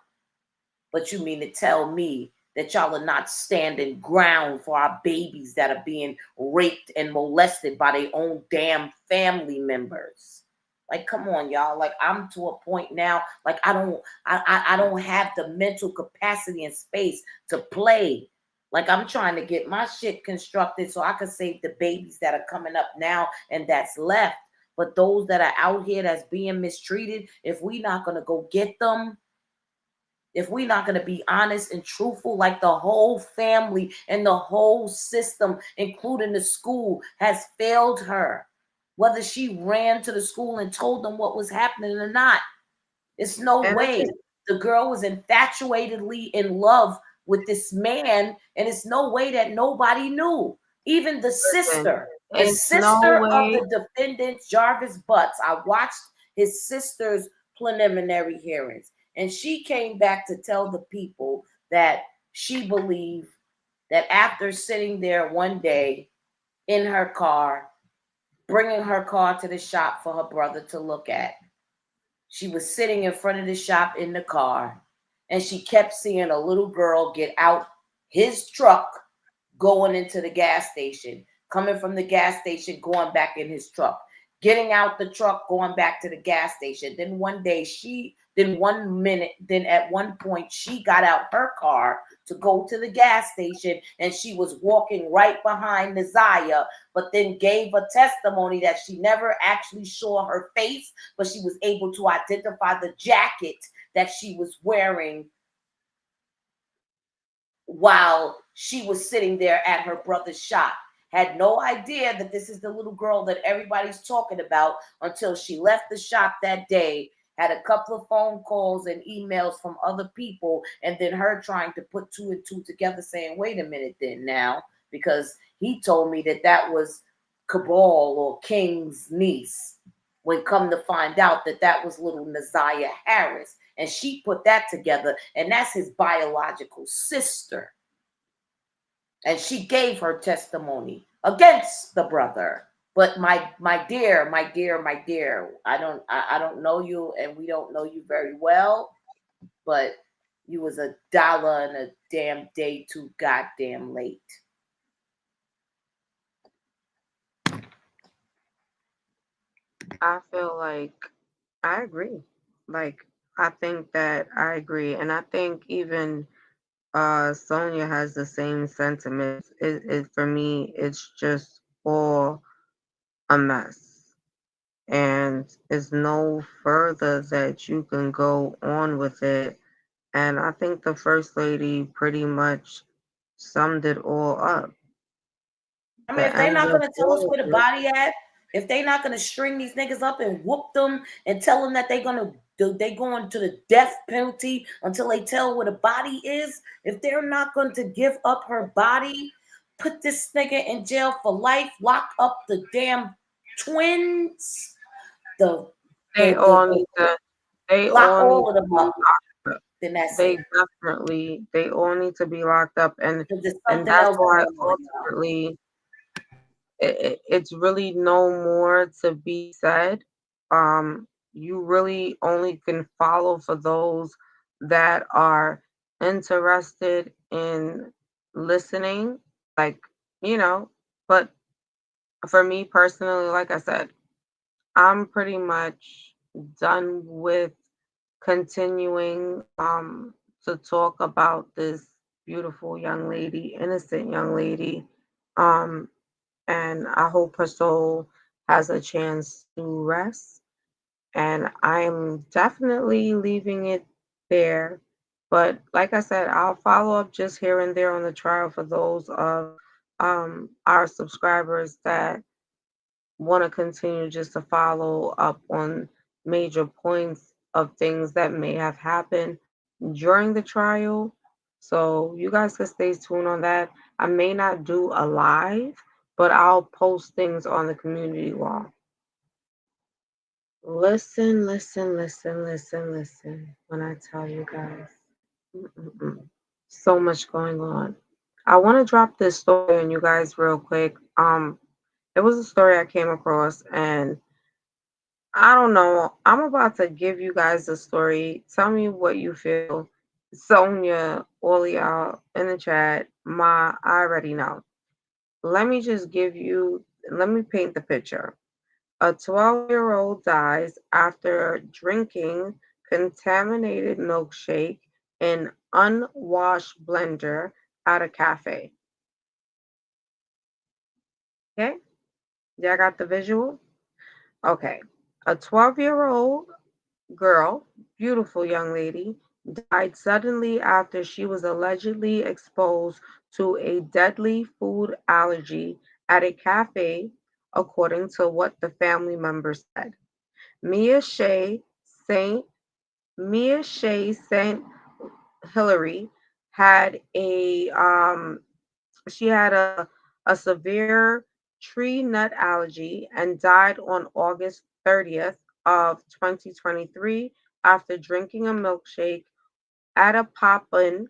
But you mean to tell me that y'all are not standing ground for our babies that are being raped and molested by their own damn family members? Like, come on, y'all. Like, I'm to a point now, like I don't have the mental capacity and space to play. Like, I'm trying to get my shit constructed so I can save the babies that are coming up now and that's left. But those that are out here that's being mistreated, if we not gonna go get them, if we're not going to be honest and truthful, like the whole family and the whole system, including the school, has failed her, whether she ran to the school and told them what was happening or not. It's no and way. The girl was infatuatedly in love with this man, and it's no way that nobody knew. Even listen, the it's no sister of way. the defendant, Jarvis Butts. I watched his sister's preliminary hearings, and she came back to tell the people that she believed that after sitting there one day in her car, bringing her car to the shop for her brother to look at, she was sitting in front of the shop in the car, and she kept seeing a little girl get out his truck going into the gas station, coming from the gas station, going back in his truck, getting out the truck, going back to the gas station. Then one minute, then at one point, she got out her car to go to the gas station, and she was walking right behind Naziah, but then gave a testimony that she never actually saw her face, but she was able to identify the jacket that she was wearing while she was sitting there at her brother's shop. Had no idea that this is the little girl that everybody's talking about until she left the shop that day, had a couple of phone calls and emails from other people, and then her trying to put two and two together, saying, wait a minute, then now, because he told me that that was Cabal or King's niece. When come to find out that that was little Naziah Harris. And she put that together, and that's his biological sister. And she gave her testimony against the brother. But my dear, I don't know you, and we don't know you very well, but You was $1 and a damn day too goddamn late. I feel like I agree. Like I think that I agree, and I think even Sonia has the same sentiments. It for me, it's just all a mess, and it's no further that you can go on with it. And I think the first lady pretty much summed it all up. I mean, The if they end not of gonna tell us all where the of it, body at, if they not gonna string these niggas up and whoop them and tell them that they going to the death penalty until they tell where the body is, if they're not going to give up her body, put this nigga in jail for life, lock up the damn twins, the they all need to. They lock all need all of to them be up. locked up. Then that's They it. definitely. They all need to be locked up, Because there's and something that's else why going on, y'all. ultimately it's really no more to be said. You really only can follow for those that are interested in listening, like, you know, but for me personally, like I said, I'm pretty much done with continuing to talk about this beautiful young lady, innocent young lady. Um and I hope her soul has a chance to rest. And I'm definitely leaving it there. But like I said, I'll follow up just here and there on the trial for those of our subscribers that want to continue just to follow up on major points of things that may have happened during the trial. So you guys can stay tuned on that. I may not do a live, but I'll post things on the community wall. Listen, listen, listen, listen, listen when I tell you guys. Mm-mm-mm. So much going on. I want to drop this story on you guys real quick. It was a story I came across, and I don't know. I'm about to give you guys the story. Tell me what you feel. Sonia, all y'all in the chat, I already know. Let me just give you, let me paint the picture. A 12-year-old dies after drinking contaminated milkshake in unwashed blender at a cafe. Okay? Y'all got the visual? Okay. A 12-year-old girl, beautiful young lady, died suddenly after she was allegedly exposed to a deadly food allergy at a cafe, according to what the family members said. Mia Shea Saint Mia Shea Saint Hillary had a she had a severe tree nut allergy and died on August 30th of 2023 after drinking a milkshake at a pop-in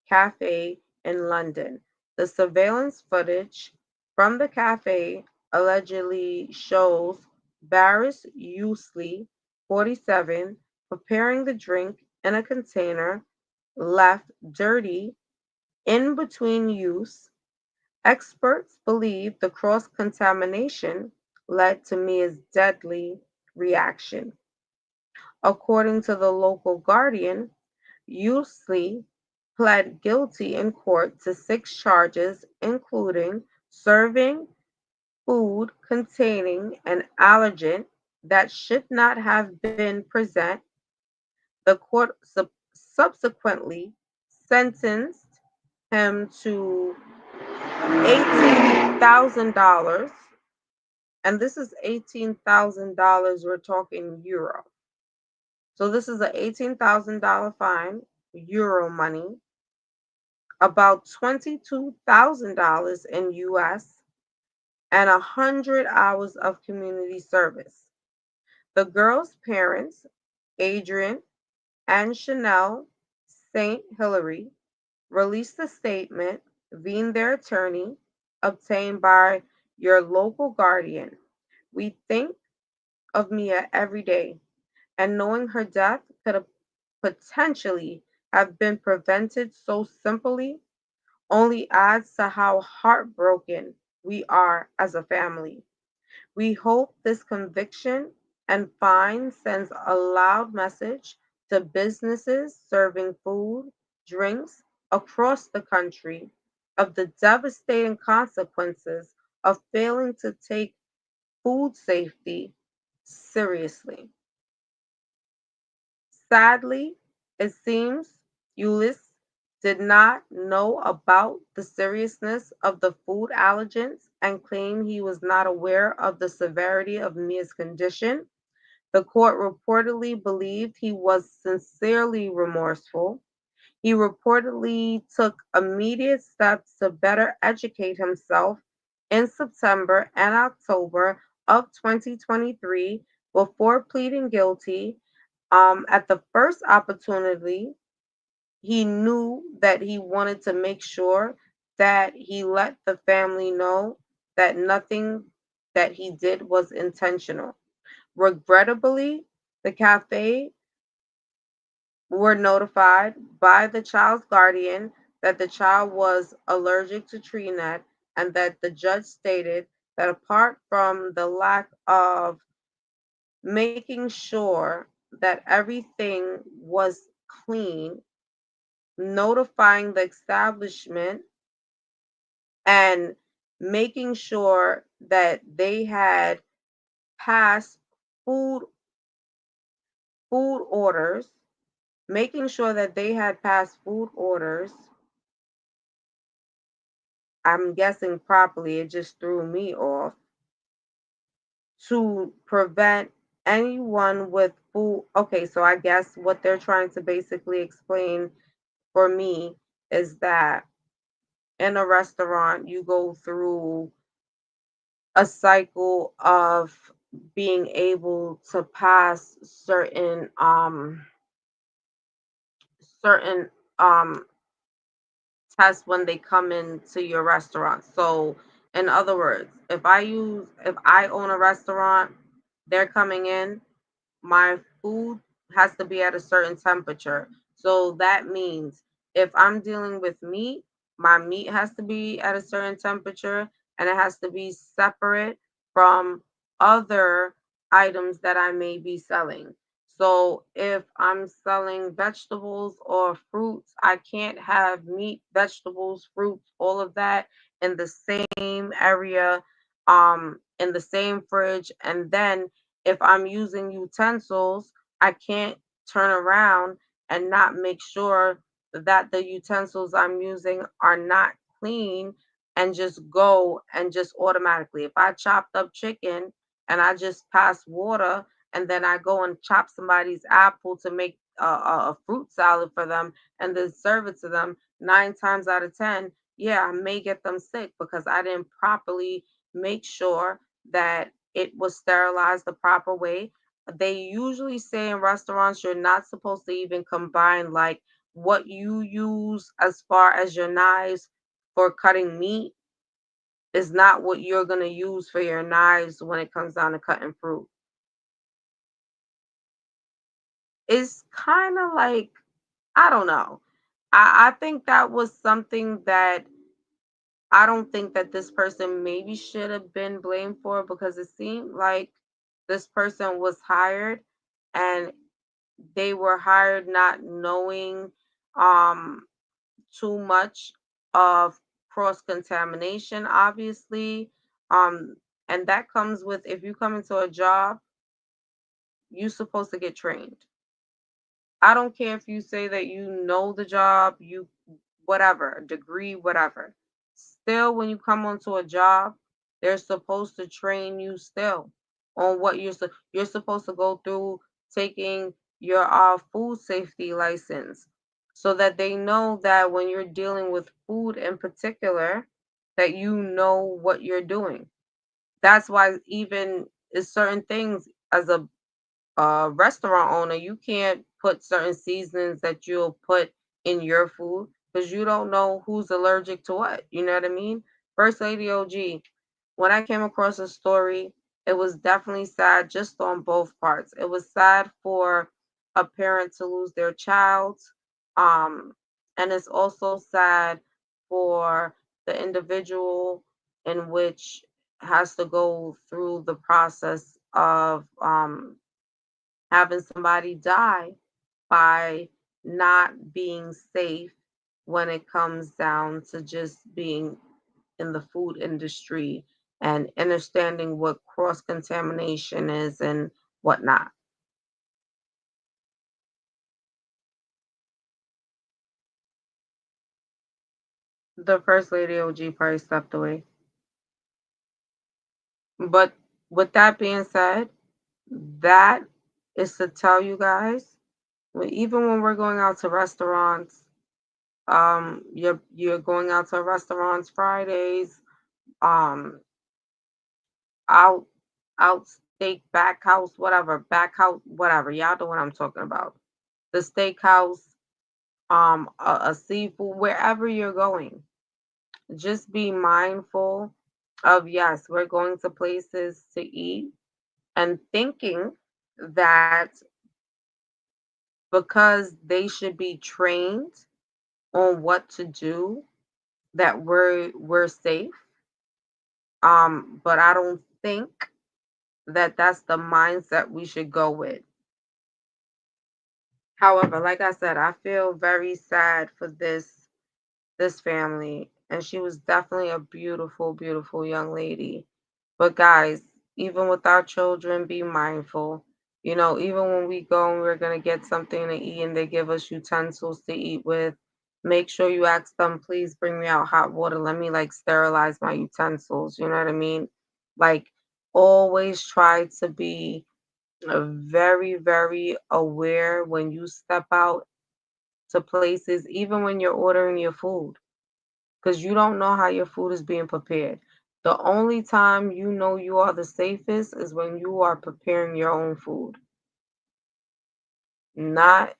cafe in London. The surveillance footage from the cafe allegedly shows Barris Usley, 47, preparing the drink in a container left dirty in between use. Experts believe the cross contamination led to Mia's deadly reaction. According to the local Guardian, Usley pled guilty in court to 6 charges, including serving food containing an allergen that should not have been present. The court subsequently sentenced him to $18,000, and this is $18,000. We're talking euro. So this is an $18,000 fine, euro money, about $22,000 in US, and 100 hours of community service. The girl's parents, Adrian and Chanel St. Hilary, released a statement via their attorney obtained by your local guardian. We think of Mia every day, and knowing her death could have potentially have been prevented so simply only adds to how heartbroken we are as a family. We hope this conviction and fine sends a loud message to businesses serving food, drinks across the country of the devastating consequences of failing to take food safety seriously. Sadly, it seems Euless did not know about the seriousness of the food allergens and claimed he was not aware of the severity of Mia's condition. The court reportedly believed he was sincerely remorseful. He reportedly took immediate steps to better educate himself in September and October of 2023 before pleading guilty. At the first opportunity, he knew that he wanted to make sure that he let the family know that nothing that he did was intentional. Regrettably, the cafe were notified by the child's guardian that the child was allergic to tree nut and that the judge stated that apart from the lack of making sure that everything was clean, notifying the establishment and making sure that they had passed food orders, making sure that they had passed food orders. I'm guessing properly, it just threw me off to prevent anyone with food. Okay, so I guess what they're trying to basically explain for me is that in a restaurant, you go through a cycle of being able to pass certain um tests when they come into your restaurant. So in other words, if I own a restaurant, they're coming in, my food has to be at a certain temperature. So that means if I'm dealing with meat, my meat has to be at a certain temperature and it has to be separate from other items that I may be selling. So if I'm selling vegetables or fruits, I can't have meat, vegetables, fruits, all of that in the same area, in the same fridge. And then if I'm using utensils, I can't turn around and not make sure that the utensils I'm using are not clean and just go and just automatically. If I chopped up chicken and I just pass water and then I go and chop somebody's apple to make a fruit salad for them and then serve it to them, 9 times out of 10, yeah, I may get them sick because I didn't properly make sure that it was sterilized the proper way. They usually say in restaurants you're not supposed to even combine like what you use as far as your knives for cutting meat is not what you're going to use for your knives when it comes down to cutting fruit. It's kind of like, I don't know. I think that was something that I don't think that this person maybe should have been blamed for because it seemed like this person was hired and they were hired not knowing um too much of cross contamination obviously, um and that comes with if you come into a job you're supposed to get trained. I don't care if you say that you know the job, you whatever, degree, whatever. Still, when you come onto a job, they're supposed to train you still on what you're supposed to go through taking your food safety license so that they know that when you're dealing with food in particular, that you know what you're doing. That's why even is certain things as a restaurant owner, you can't put certain seasonings that you'll put in your food because you don't know who's allergic to what. You know what I mean? First Lady OG, when I came across a story, it was definitely sad just on both parts. It was sad for a parent to lose their child, Um, and it's also sad for the individual in which has to go through the process of having somebody die by not being safe when it comes down to just being in the food industry and understanding what cross contamination is and whatnot. The first lady OG probably stepped away. But with that being said, that is to tell you guys, even when we're going out to restaurants, you're going out to restaurants Fridays, um, out out steak back house, whatever, back house, whatever. Y'all know what I'm talking about. The steakhouse, a seafood, wherever you're going, just be mindful of, yes, we're going to places to eat, and thinking that because they should be trained on what to do, that we're safe. But I don't think that that's the mindset we should go with. However, like I said, I feel very sad for this family, and she was definitely a beautiful, beautiful young lady. But guys, even with our children, be mindful. You know, even when we go and we're gonna get something to eat and they give us utensils to eat with, make sure you ask them, please bring me out hot water. Let me like sterilize my utensils. You know what I mean? Like, always try to be very, very aware when you step out to places, even when you're ordering your food, because you don't know how your food is being prepared. The only time you know you are the safest is when you are preparing your own food. Not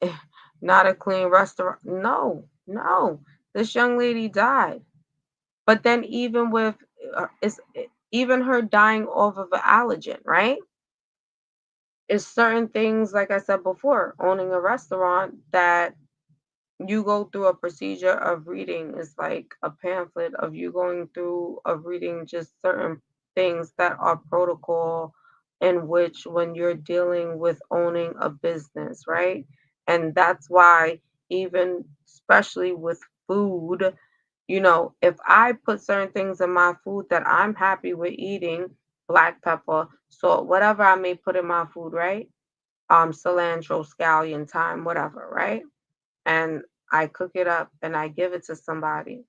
not a clean restaurant. No, no. This young lady died. But then even with even her dying off of an allergen, right? It's certain things, like I said before, owning a restaurant, that you go through a procedure of reading. Is like a pamphlet of you going through of reading just certain things that are protocol, in which when you're dealing with owning a business, right? And that's why, even especially with food, if I put certain things in my food that I'm happy with eating, black pepper, salt, whatever I may put in my food, right? Cilantro, scallion, thyme, whatever, right? And I cook it up and I give it to somebody.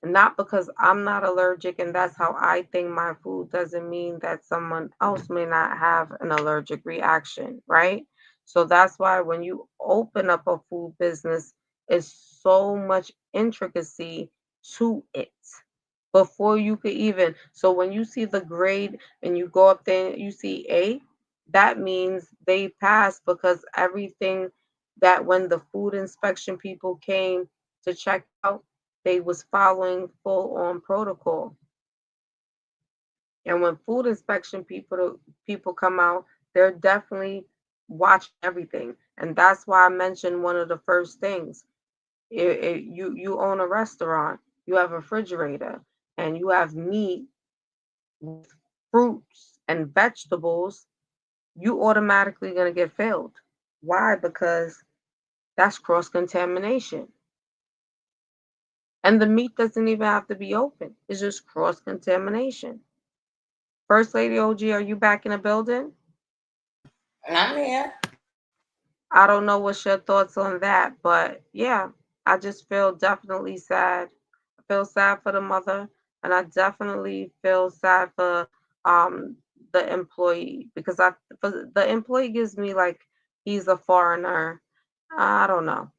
Not because I'm not allergic and that's how I think my food, doesn't mean that someone else may not have an allergic reaction, right? So that's why when you open up a food business, it's so much intricacy to it before you could even. So when you see the grade and you go up there and you see A, that means they passed, because everything that when the food inspection people came to check out, they was following full on protocol. And when food inspection people come out, they're definitely watching everything. And that's why I mentioned one of the first things. You own a restaurant, you have a refrigerator, and you have meat with fruits and vegetables, you automatically gonna get failed. Why? Because that's cross contamination. And the meat doesn't even have to be open. It's just cross contamination. First Lady OG, are you back in the building? I'm here. I don't know what's your thoughts on that, but yeah, I just feel definitely sad. I feel sad for the mother, and I definitely feel sad for um the employee, because for the employee gives me like he's a foreigner. I don't know.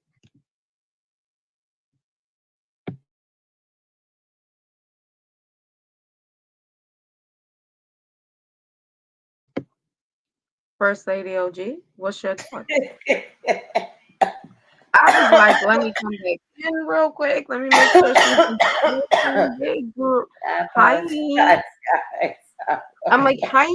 First Lady OG, what's your thoughts? I was like, let me come back in real quick. Let me make sure she's in big group. I Hi. apologize, guys. I'm like, hi.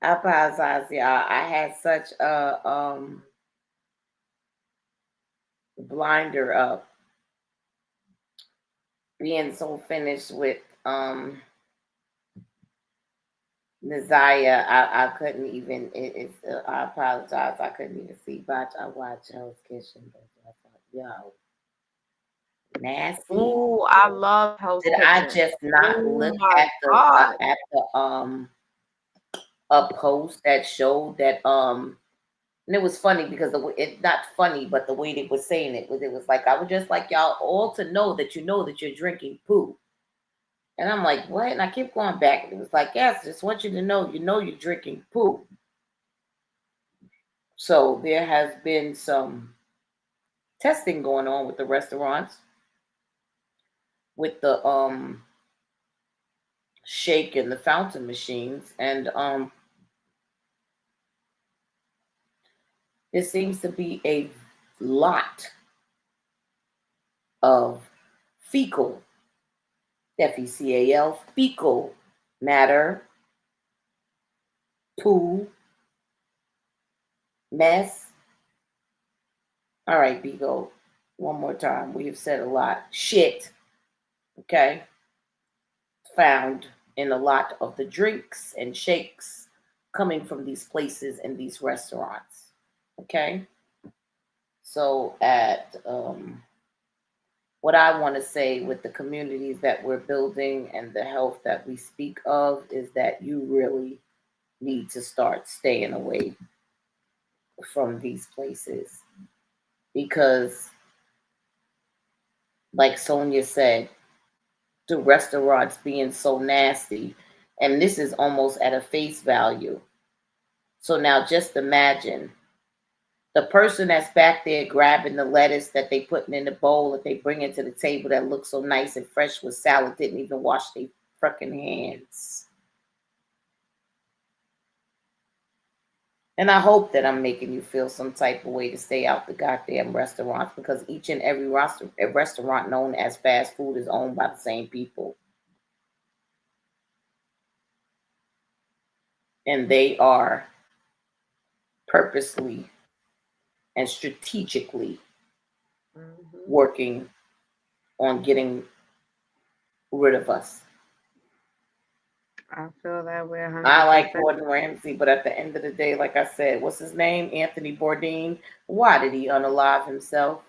I apologize, y'all. I had such a blinder up, being so finished with Nazaya. I couldn't even. I apologize. I couldn't even see. But I watched Hell's Kitchen. But I thought, yo, nasty. Ooh, I love Hell's Did I Kitchen. just not Oh look my God. at the a post that showed that and it was funny because it not funny, but the way they were saying it was like I would just like y'all all to know that you're drinking poo. And I'm like, what? And I kept going back. And it was like, yes, just want you know you're drinking poo. So there has been some testing going on with the restaurants with the shake and the fountain machines. And there seems to be a lot of fecal, FECAL, fecal matter, poo, mess. All right, Bigo, one more time. We have said a lot. Shit, okay, found in a lot of the drinks and shakes coming from these places and these restaurants. Okay, so at what I want to say with the communities that we're building and the health that we speak of is that you really need to start staying away from these places because, like Sonia said, the restaurants being so nasty, and this is almost at a face value. So now just imagine the person that's back there grabbing the lettuce that they putting in the bowl that they bring into the table that looks so nice and fresh with salad didn't even wash their freaking hands. And I hope that I'm making you feel some type of way to stay out the goddamn restaurants because each and every restaurant known as fast food is owned by the same people. And they are purposely and strategically Hmm. working on getting rid of us. I feel that way I like 100%. Gordon Ramsay, but at the end of the day, like I said, what's his name? Anthony Bourdain. Why did he unalive himself?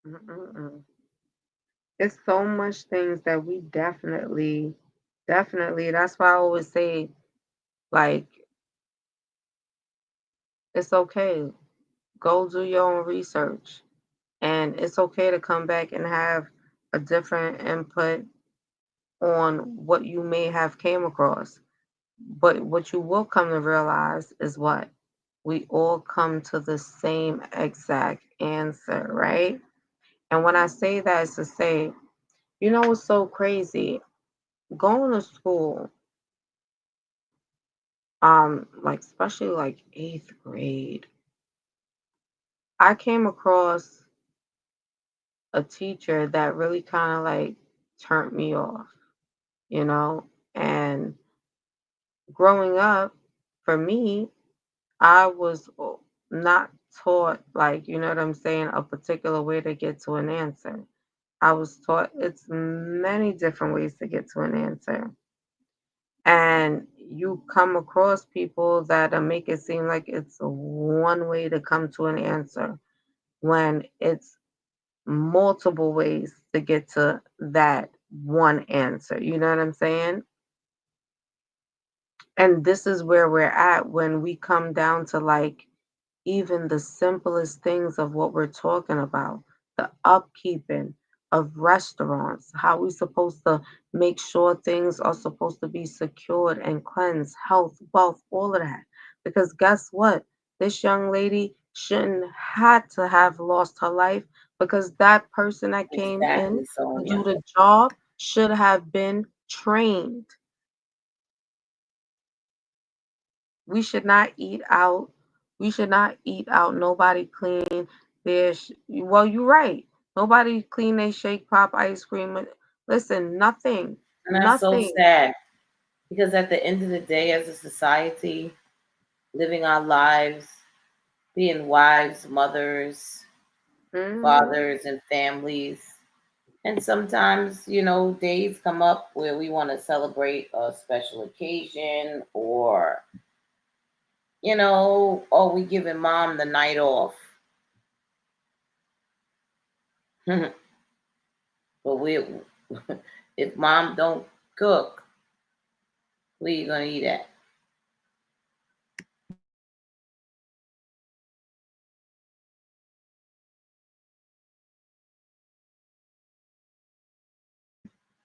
Mm-mm-mm. It's so much things that we definitely, that's why I always say, like, it's okay. Go do your own research. And it's okay to come back and have a different input on what you may have came across. But what you will come to realize is what? We all come to the same exact answer, right? And when I say that, it's to say, you know what's so crazy? Going to school, like especially like eighth grade, I came across a teacher that really kind of like turned me off, you know? And growing up, for me, I was not taught, like, you know what I'm saying, a particular way to get to an answer. I was taught it's many different ways to get to an answer. And you come across people that make it seem like it's one way to come to an answer when it's multiple ways to get to that one answer. You know what I'm saying? And this is where we're at when we come down to like even the simplest things of what we're talking about, the upkeeping of restaurants, how we supposed to make sure things are supposed to be secured and cleansed, health, wealth, all of that. Because guess what? This young lady shouldn't had to have lost her life because that person that came in Exactly, to do Sonia. the job should have been trained. We should not eat out. We should not eat out. Nobody clean their. Well, you're right. Nobody clean their shake, pop, ice cream. Listen, nothing. And that's so Nothing. sad because at the end of the day, as a society, living our lives, being wives, mothers, Hmm. fathers, and families. And sometimes, you know, days come up where we want to celebrate a special occasion or, you know, or we giving mom the night off. But we, if mom don't cook, where you gonna eat at?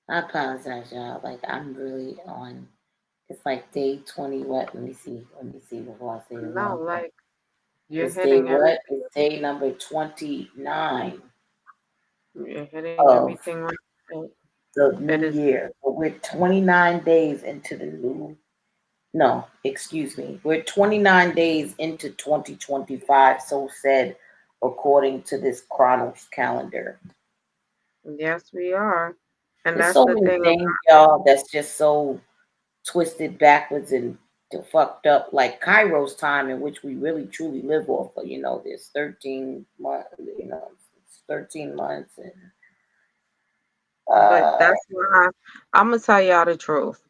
I apologize, y'all. Like I'm really on. It's like day 20. What? Let me see. Let me see before I say the No, wrong thing. like you're It's day hitting what? everything. It's day number 29 You're hitting of everything right. the It new is. year. But we're 29 days into the new. No, excuse me. We're 29 days into 2025. So said, according to this Chronos calendar. Yes, we are. And There's that's so the many thing things, about y'all, that's just so twisted backwards and fucked up, like Cairo's time, in which we really truly live off of. You know, there's 13 months. You know, it's 13 months, and but uh, that's why I'm gonna tell y'all the truth.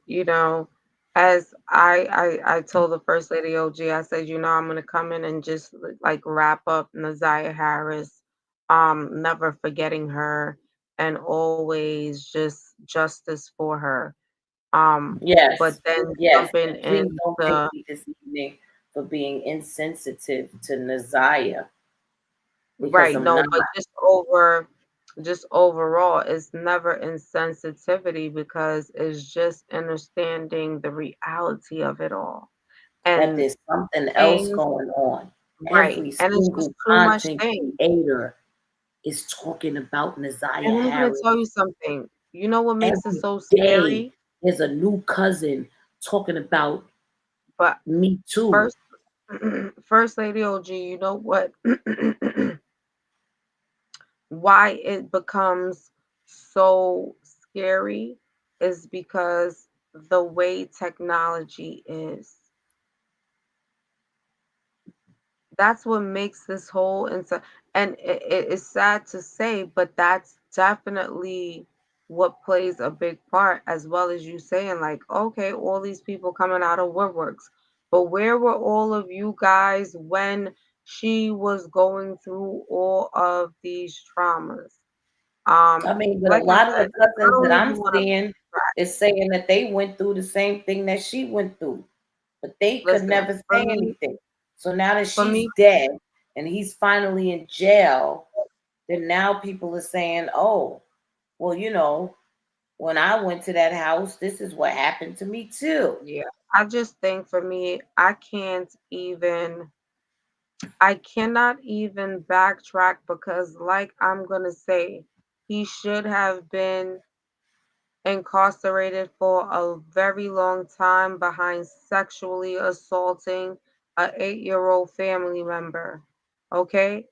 As I told the first lady OG, I said, I'm gonna come in and just like wrap up Naziah Harris, never forgetting her and always just justice for her. But yes, then yes, jumping and please don't thank into me this evening for being insensitive to Naziah because right, I'm no, not. but just overall, it's never insensitivity because it's just understanding the reality of it all. That And there's something else things, going on. right. Every And it's just single too much content things. creator is talking about Naziah And let me Harris. tell you something. You know what makes it Every so day scary? there's a new cousin talking about But me too. first, first lady OG, you know what? Why it becomes so scary is because the way technology is. That's what makes this whole and it's sad to say, but that's definitely what plays a big part, as well as you saying, like, okay, all these people coming out of woodworks, but where were all of you guys when she was going through all of these traumas? I mean, but a Like I lot of the said, I cousins don't that even I'm want to seeing is saying that they went through the same thing that she went through, but they could listen. never say anything. So now that For she's me, dead and he's finally in jail, then now people are saying, oh, well, you know, when I went to that house, this is what happened to me too. yeah, I just think for me, I cannot even backtrack because, like I'm gonna say, he should have been incarcerated for a very long time behind sexually assaulting a 8-year-old family member. Okay?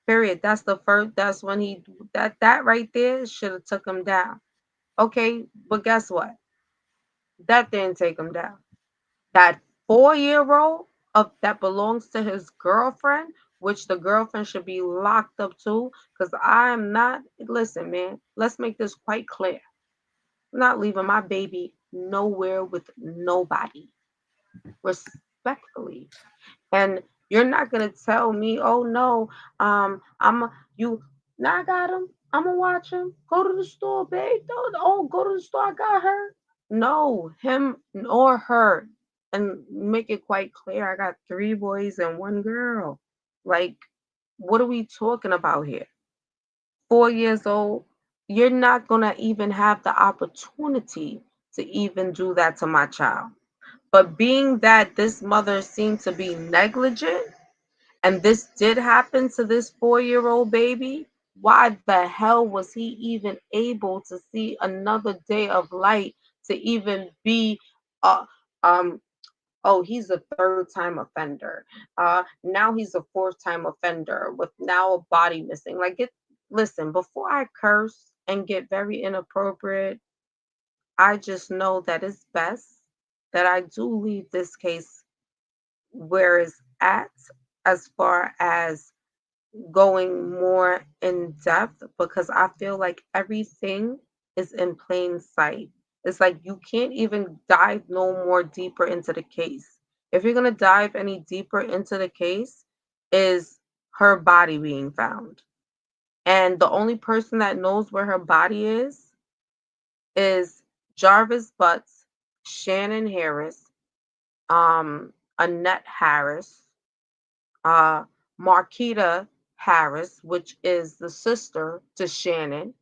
Period. That's the first. That's when that right there should have took him down. Okay, but guess what? That didn't take him down. That 4-year old of that belongs to his girlfriend, which the girlfriend should be locked up too. Because I am not, listen, man, let's make this quite clear. I'm not leaving my baby nowhere with nobody, respectfully. And you're not gonna tell me, oh no, I'm you. Now I got him. I'm gonna watch him. Go to the store, babe. Go to the store. I got her. No, him or her, and make it quite clear. I got 3 boys and 1 girl. Like, what are we talking about here? 4 years old. You're not gonna even have the opportunity to even do that to my child. But being that this mother seemed to be negligent and this did happen to this 4-year-old baby, why the hell was he even able to see another day of light to even be uh um oh, he's a third-time offender. Now he's a fourth-time offender with now a body missing. Like, it listen, before I curse and get very inappropriate, I just know that it's best that I do leave this case where it's at, as far as going more in depth, because I feel like everything is in plain sight. It's like you can't even dive no more deeper into the case. If you're going to dive any deeper into the case, is her body being found. And the only person that knows where her body is Jarvis Butts, Shannon Harris, Annette Harris, uh, Marquita Harris, which is the sister to Shannon.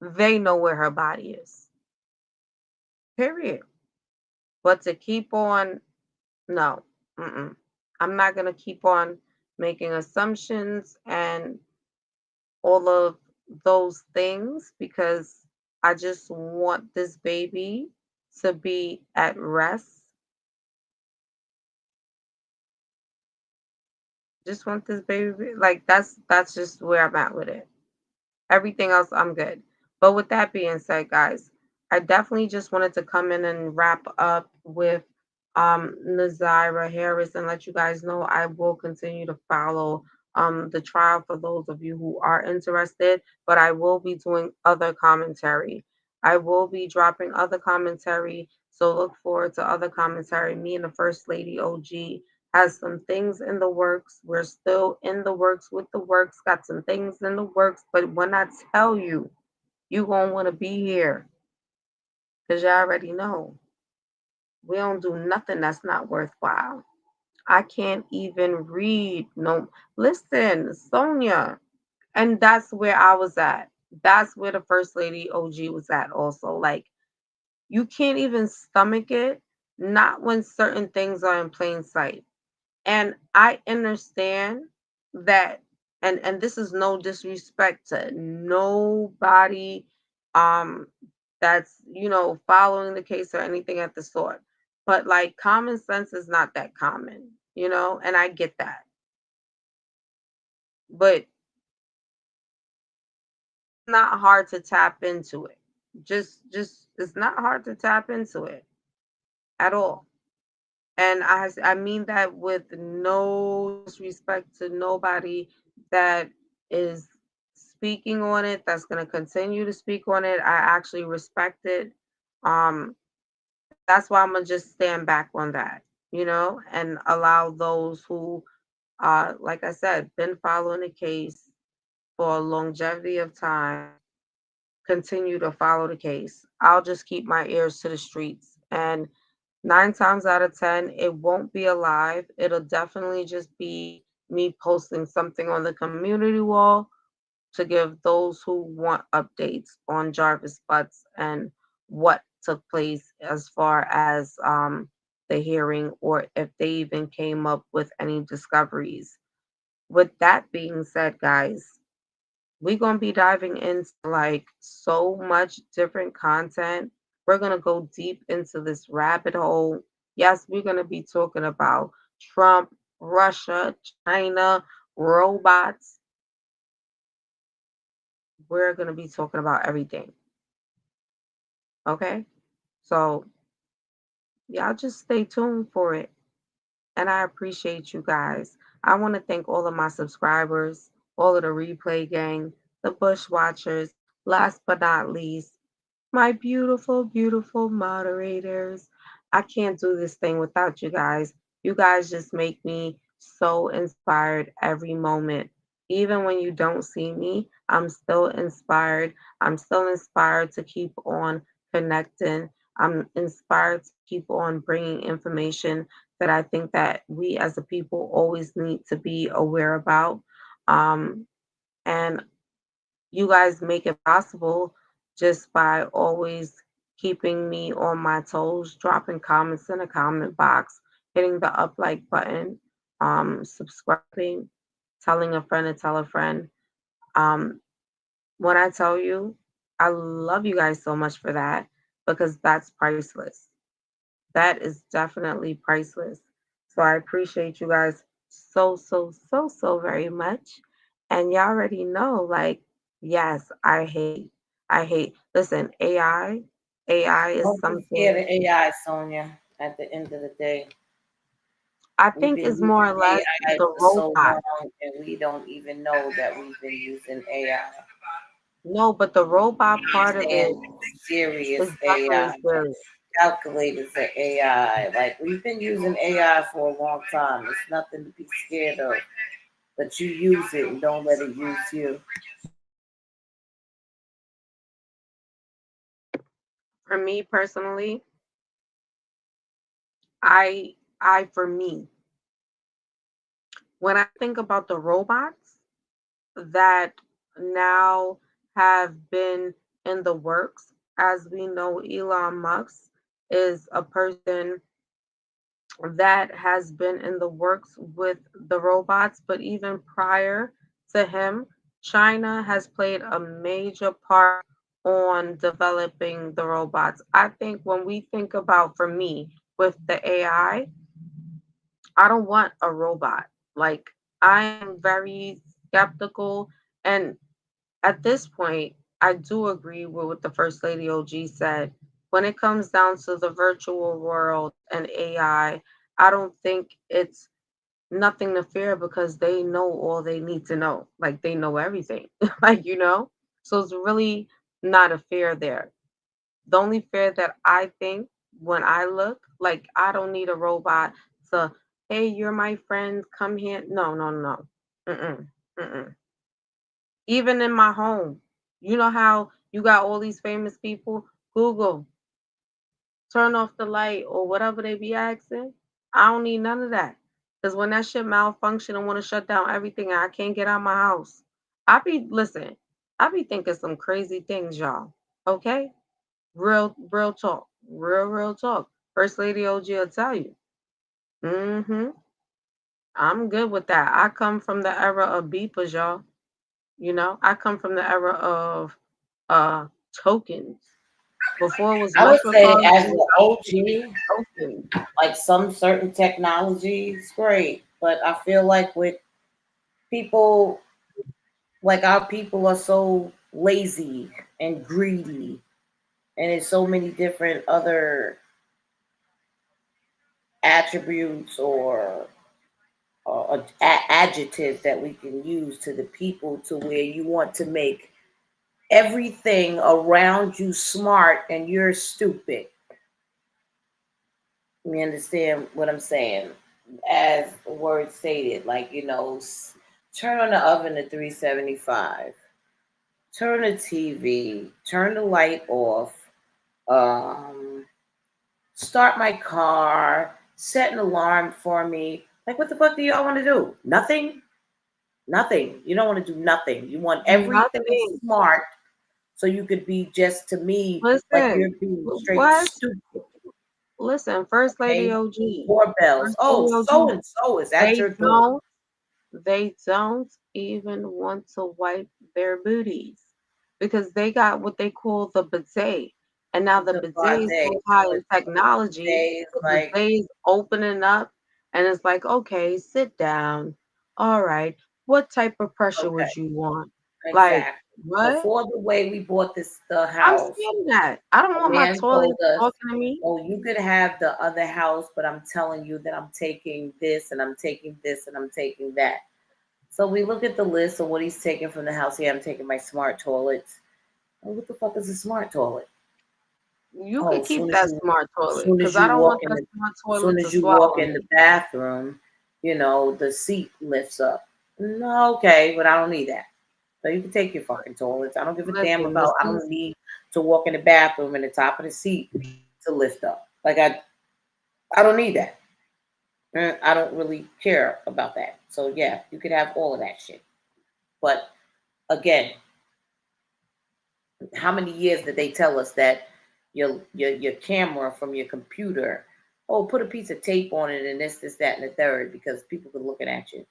They know where her body is. Period. But to keep on, no, mm-mm. I'm not gonna keep on making assumptions and all of those things, because I just want this baby to be at rest. Just want this baby, like that's just where I'm at with it. Everything else, I'm good. But with that being said, guys, I definitely just wanted to come in and wrap up with Nazira Harris and let you guys know I will continue to follow the trial for those of you who are interested, but I will be doing other commentary. I will be dropping other commentary, so look forward to other commentary. Me and the First Lady OG has some things in the works. We're still in the works with the works, got some things in the works. But when I tell you, you going to want to be here, because you already know we don't do nothing that's not worthwhile. I can't even read. No, listen, Sonia. And that's where I was at. That's where the First Lady OG was at also. Like, you can't even stomach it, not when certain things are in plain sight. And I understand that, and this is no disrespect to nobody um that's, following the case or anything of the sort, but like common sense is not that common, and I get that. But it's not hard to tap into it. Just it's not hard to tap into it at all. And I mean that with no disrespect to nobody that is speaking on it, that's going to continue to speak on it. I actually respect it. Um, and that's why I'm going to just stand back on that, and allow those who, like I said, been following the case for a longevity of time, continue to follow the case. I'll just keep my ears to the streets. And 9 times out of 10, it won't be a live. It'll definitely just be me posting something on the community wall to give those who want updates on Jarvis Butts and what took place as far as the hearing, or if they even came up with any discoveries. With that being said, guys, we're going to be diving into like so much different content. We're going to go deep into this rabbit hole. Yes, we're going to be talking about Trump, Russia, China, robots. We're going to be talking about everything. Okay? So, y'all just stay tuned for it. And I appreciate you guys. I want to thank all of my subscribers, all of the replay gang, the bush watchers, last but not least, my beautiful, beautiful moderators. I can't do this thing without you guys. You guys just make me so inspired every moment. Even when you don't see me, I'm still inspired. I'm still inspired to keep on connecting. I'm inspired to keep on bringing information that I think that we as a people always need to be aware about. Um, and you guys make it possible just by always keeping me on my toes, dropping comments in the comment box, hitting the up like button, subscribing, telling a friend to tell a friend. Um, when I tell you, I love you guys so much for that, because that's priceless. That is definitely priceless. So I appreciate you guys so, so, so, so very much. And y'all already know, like, yes, I hate. Listen, AI. AI is Don't be scared something of AI, Sonia. At the end of the day, I we've think been is more using or less AI the for so robot. long, and we don't even know that we've been using AI. No, but the robot part of Saying it serious is definitely AI, serious. calculators are AI. Like we've been using AI for a long time. It's nothing to be scared of. But you use it and don't let it use you. For me personally, I for me, when I think about the robots that now have been in the works, as we know, Elon Musk is a person that has been in the works with the robots, but even prior to him, China has played a major part on developing the robots. I think when we think about, for me, with the I don't want a robot. Like, I am very skeptical. And at this point, I do agree with what the First Lady OG said. When it comes down to the virtual world and I don't think it's nothing to fear because they know all they need to know. Like they know everything. Like. So it's really not a fear there. The only fear that I think when I look, like I don't need a robot to, hey, you're my friend, come here. No, no, no. Mm-mm. Mm-mm. Even in my home, you know how you got all these famous people? Google, turn off the light or whatever they be asking. I don't need none of that. Because when that shit malfunction and want to shut down everything, I can't get out my house. Listen, I be thinking some crazy things, y'all. Okay? Real talk. Real talk. First Lady OG will tell you. Mm-hmm. I'm good with that. I come from the era of beepers, y'all. I come from the era of uh tokens. Before it was I would say, as microphone, an OG, tokens. like some certain technology is great, but I feel like with people, like our people are so lazy and greedy, and there's so many different other attributes or adjectives that we can use to the people to where you want to make everything around you smart and you're stupid. You understand what I'm saying? As the word stated, like, turn on the oven to 375, turn the TV, turn the light off, um, start my car, set an alarm for me. Like, what the fuck do y'all want to do? Nothing? Nothing. You don't want to do nothing. You want everything Nothing. smart so you could be just to me like Listen. you're being straight What? stupid. Listen, First Lady Okay? OG. Doorbells. First Oh, Lady so OG. and so, is that They your door? don't they don't even want to wipe their booties because they got what they call the bidet. And now the The bidet is bidet. so high But in technology, today is the like, bidet is opening up and it's like, okay, sit down. All right. What type of pressure okay, would you want? Like, exactly. what? Before the way we bought the I'm house, scared of that. I don't a want my man toilet told us, talking to me. "Oh, you could have the other house, but I'm telling you that I'm taking this and I'm taking this and I'm taking that." So we look at the list of what he's taking from the house. Yeah, I'm taking my smart toilets. Oh, what the fuck is a smart toilet? You Oh, could keep that smart toilet soon because as I you don't walk want in that the smart soon toilet to as you walk swallow in the me. bathroom, the seat lifts up. No, okay, but I don't need that. So you can take your fucking toilets. I don't give a damn Listen, the about. I seats. don't need to walk in the bathroom and the top of the seat to lift up. Like I don't need that. I don't really care about that. So yeah, you could have all of that shit. But again, how many years did they tell us that your camera from your computer, oh, put a piece of tape on it and this, that, and the third because people are looking at you.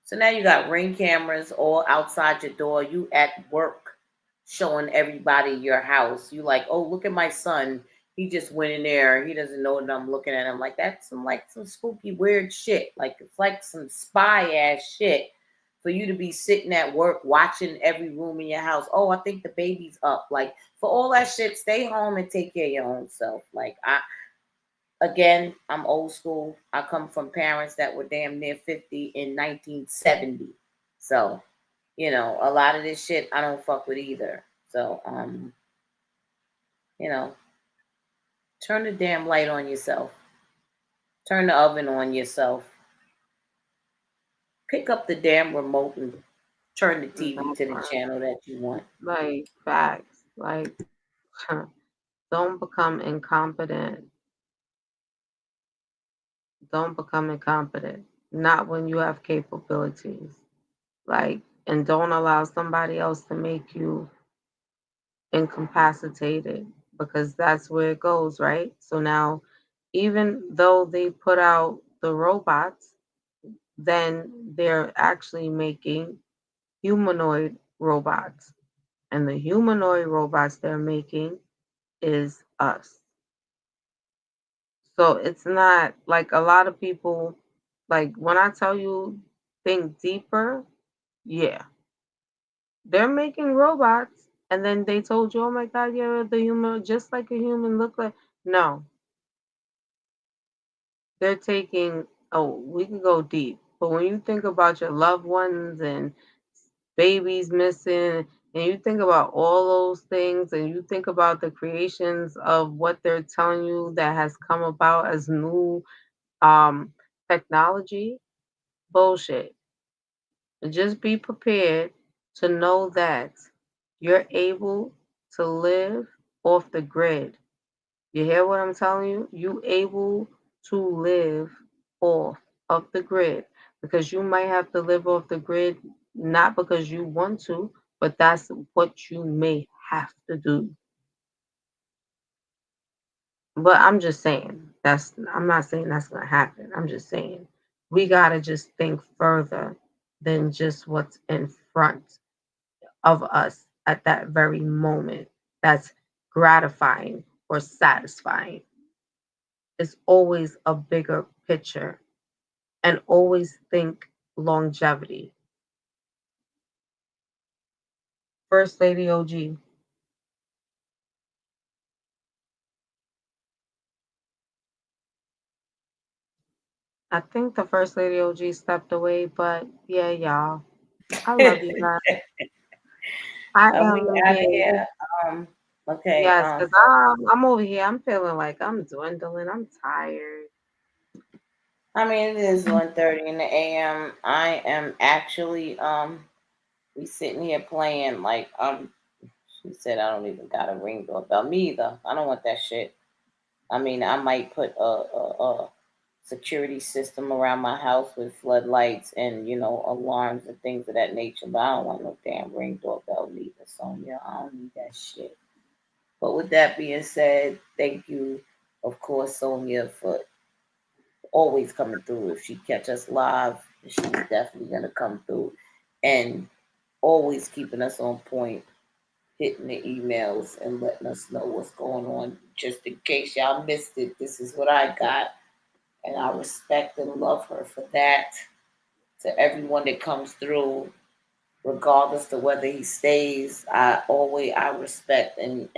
So now you got ring cameras all outside your door. You at work showing everybody your house. You like, oh, look at my son. He just went in there. He doesn't know that I'm looking at him. Like that's some spooky weird shit. Like it's like some spy ass shit for you to be sitting at work watching every room in your house. Oh, I think the baby's up. Like for all that shit, stay home and take care of your own self. Like I again, I'm old school. I come from parents that were damn near 50 in 1970. So, a lot of this shit I don't fuck with either. So, you know, turn the damn light on yourself. Turn the oven on yourself. Pick up the damn remote and turn the TV That to the part. channel that you want. Like facts. Like don't become incompetent. Don't become incompetent. Not when you have capabilities. Like, and don't allow somebody else to make you incapacitated because that's where it goes, right? So now, even though they put out the robots, then they're actually making humanoid robots. And the humanoid robots they're making is us. So it's not like a lot of people, like when I tell you think deeper, yeah, they're making robots. And then they told you, oh my God, yeah, the human, just like a human, look like. No, they're taking, oh, we can go deep. But when you think about your loved ones and babies missing, and you think about all those things, and you think about the creations of what they're telling you that has come about as new um, technology, bullshit. Just be prepared to know that you're able to live off the grid. You hear what I'm telling you? You able to live off of the grid because you might have to live off the grid not because you want to, but that's what you may have to do. But I'm just saying I'm not saying that's gonna happen. I'm just saying we gotta just think further than just what's in front of us at that very moment. That's gratifying or satisfying. It's always a bigger picture and always think longevity. First Lady OG, I think the First Lady OG stepped away, but yeah, y'all. I love you guys. I And we am out of here. here. Um, okay. Yes, because I'm over here. I'm feeling like I'm dwindling. I'm tired. I mean, it is 1:30 in the a.m. I am actually we sitting here playing like she said I don't even got a ring doorbell. Me either. I don't want that shit. I mean, I might put a security system around my house with floodlights and alarms and things of that nature, but I don't want no damn ring doorbell neither, Sonia. I don't need that shit. But with that being said, thank you, of course, Sonia, for always coming through. If she catch us live, she's definitely gonna come through, and always keeping us on point, hitting the emails and letting us know what's going on. Just in case y'all missed it, this is what I got, and I respect and love her for that. To everyone that comes through, regardless of whether he stays. I respect and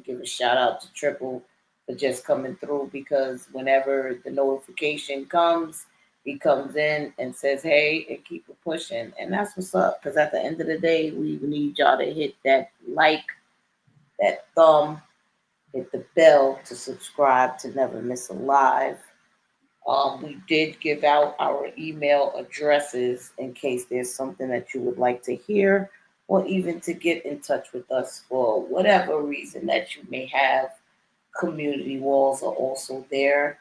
give a shout out to Triple for just coming through because whenever the notification comes, he comes in and says, "Hey," and keep it pushing, and that's what's up. Because at the end of the day, we need y'all to hit that like, that thumb, hit the bell to subscribe to never miss a live. We did give out our email addresses in case there's something that you would like to hear or even to get in touch with us for whatever reason that you may have. Community walls are also there.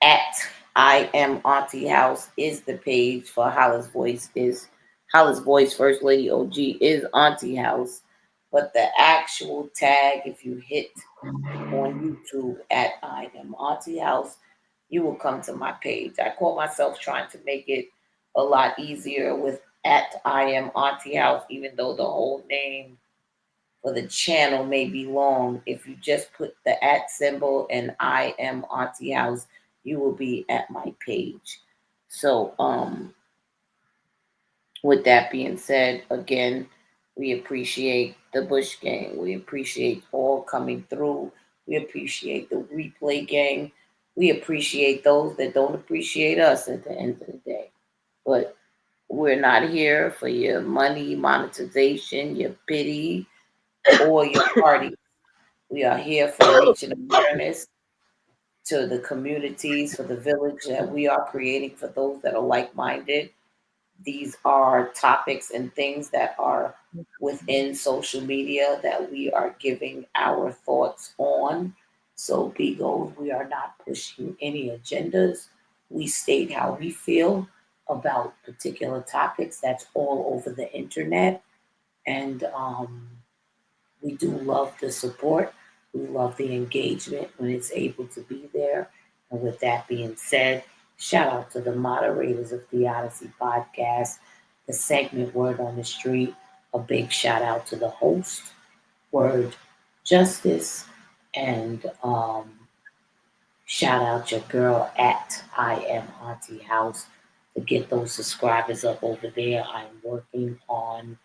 At I am Auntie House is the page for Hollis Voice First Lady OG is Auntie House. But the actual tag, if you hit on YouTube at I am Auntie House, you will come to my page. I call myself trying to make it a lot easier with at I am Auntie House, even though the whole name for the channel may be long. If you just put the at symbol and I am Auntie House, you will be at my page. So With that being said, again, we appreciate the Bush gang. We appreciate Paul coming through. We appreciate the replay gang. We appreciate those that don't appreciate us at the end of the day. But we're not here for your money, monetization, your pity, or your party. We are here for reaching awareness to the communities, for the village that we are creating for those that are like minded. These are topics and things that are within social media that we are giving our thoughts on. So, Beagles, we are not pushing any agendas. We state how we feel about particular topics. That's all over the internet. And we do love the support. We love the engagement when it's able to be there. And with that being said, shout out to the moderators of the Odyssey podcast, the segment Word on the Street. A big shout out to the host, Word Justice, and shout out your girl at I am Auntie House to get those subscribers up over there. I'm working on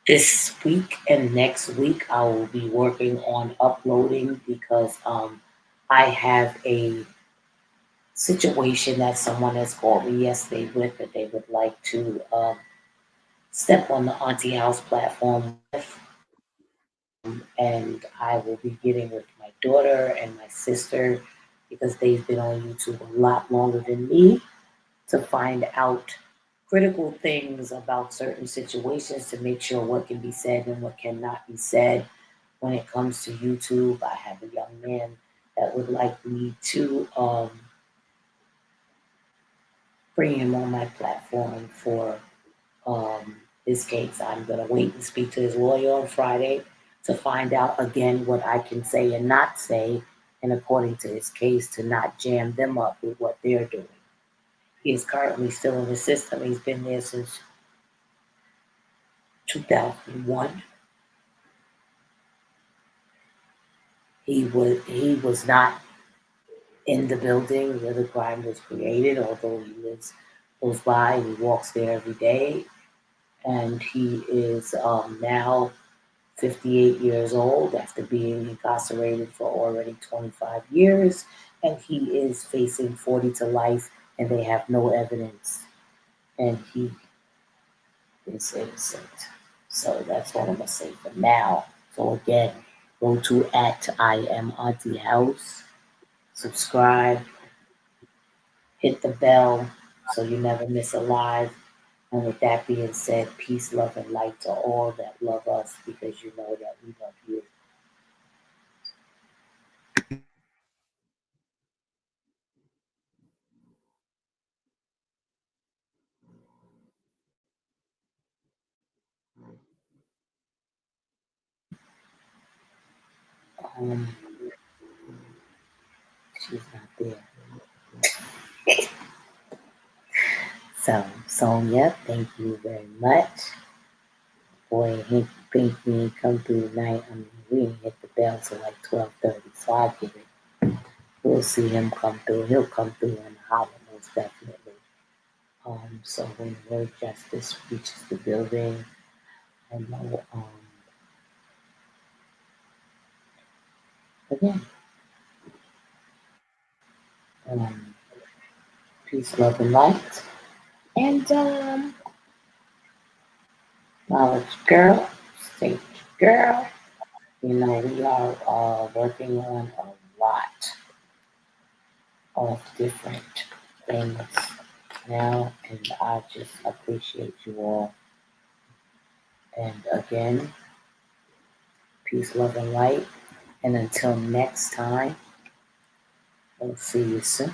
this week and next week. I will be working on uploading because I have a situation that someone has called me yesterday with that they would like to step on the Auntie House platform with. And I will be getting with my daughter and my sister because they've been on YouTube a lot longer than me to find out critical things about certain situations to make sure what can be said and what cannot be said when it comes to YouTube. I have a young man that would like me to bring him on my platform for um, his case. I'm going to wait and speak to his lawyer on Friday to find out again what I can say and not say, and according to his case, to not jam them up with what they're doing. He is currently still in the system. He's been there since 2001. He was not in the building where the crime was created, although he lives close by. He walks there every day, and he is now 58 years old after being incarcerated for already 25 years, and he is facing 40 to life, and they have no evidence, and he is innocent. So that's what I'm gonna say for now. So again, go to at I am Auntie House, subscribe, hit the bell so you never miss a live. And with that being said, peace, love, and light to all that love us because you know that we love you. Um, she's not there. So, Sonia, thank you very much. Boy, Hank Pink, we ain't come through tonight. I mean, we ain't hit the bell till like 12:30, so I get it. We'll see him come through. He'll come through and holler, most definitely. So when word justice reaches the building, I know, again, peace, love, and light. And, knowledge girl, state girl. You know, we are working on a lot of different things now, and I just appreciate you all. And again, peace, love, and light. And until next time, we'll see you soon.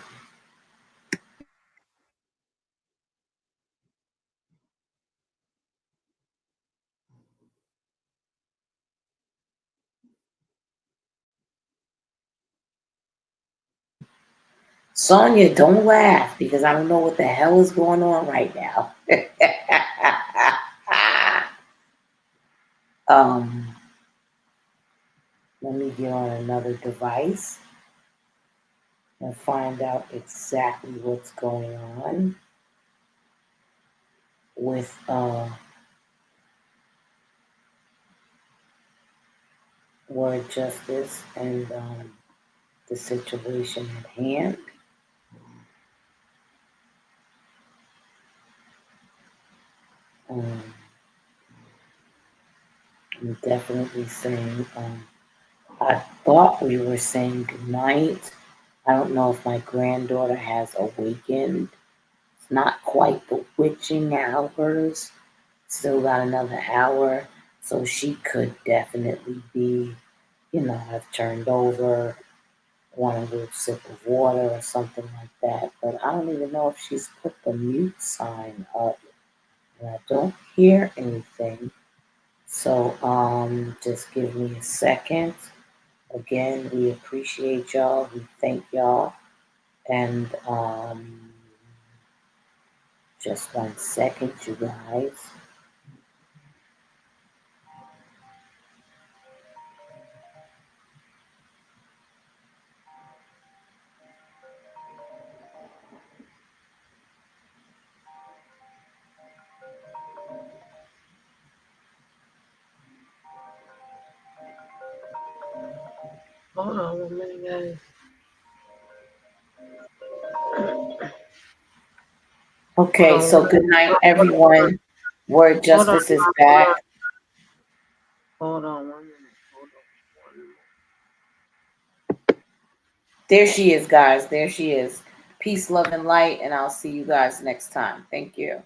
Sonia, don't laugh because I don't know what the hell is going on right now. um, Let me get on another device and find out exactly what's going on with word justice and the situation at hand. Um, I'm definitely saying, I thought we were saying goodnight. I don't know if my granddaughter has awakened. It's not quite the witching hours. Still got another hour. So she could definitely be, have turned over, want a little sip of water or something like that. But I don't even know if she's put the mute sign up. And I don't hear anything. So just give me a second. Again, we appreciate y'all. We thank y'all. And just 1 second, you guys. Hold on 1 minute, guys. Hold Okay, on so good night, everyone. Word hold on, Justice is hold back. on, hold on 1 minute. Hold on. There she is, guys. There she is. Peace, love, and light. And I'll see you guys next time. Thank you.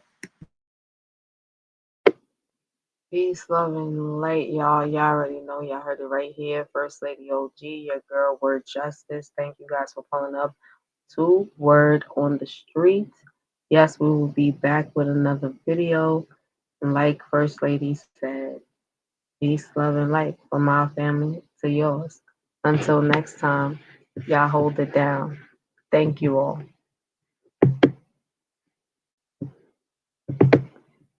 Peace, love, and light, y'all. Y'all already know. Y'all heard it right here. First Lady OG, your girl, Word Justice. Thank you guys for pulling up to Word on the Street. Yes, we will be back with another video. And like First Lady said, peace, love, and light from our family to yours. Until next time, y'all hold it down. Thank you all.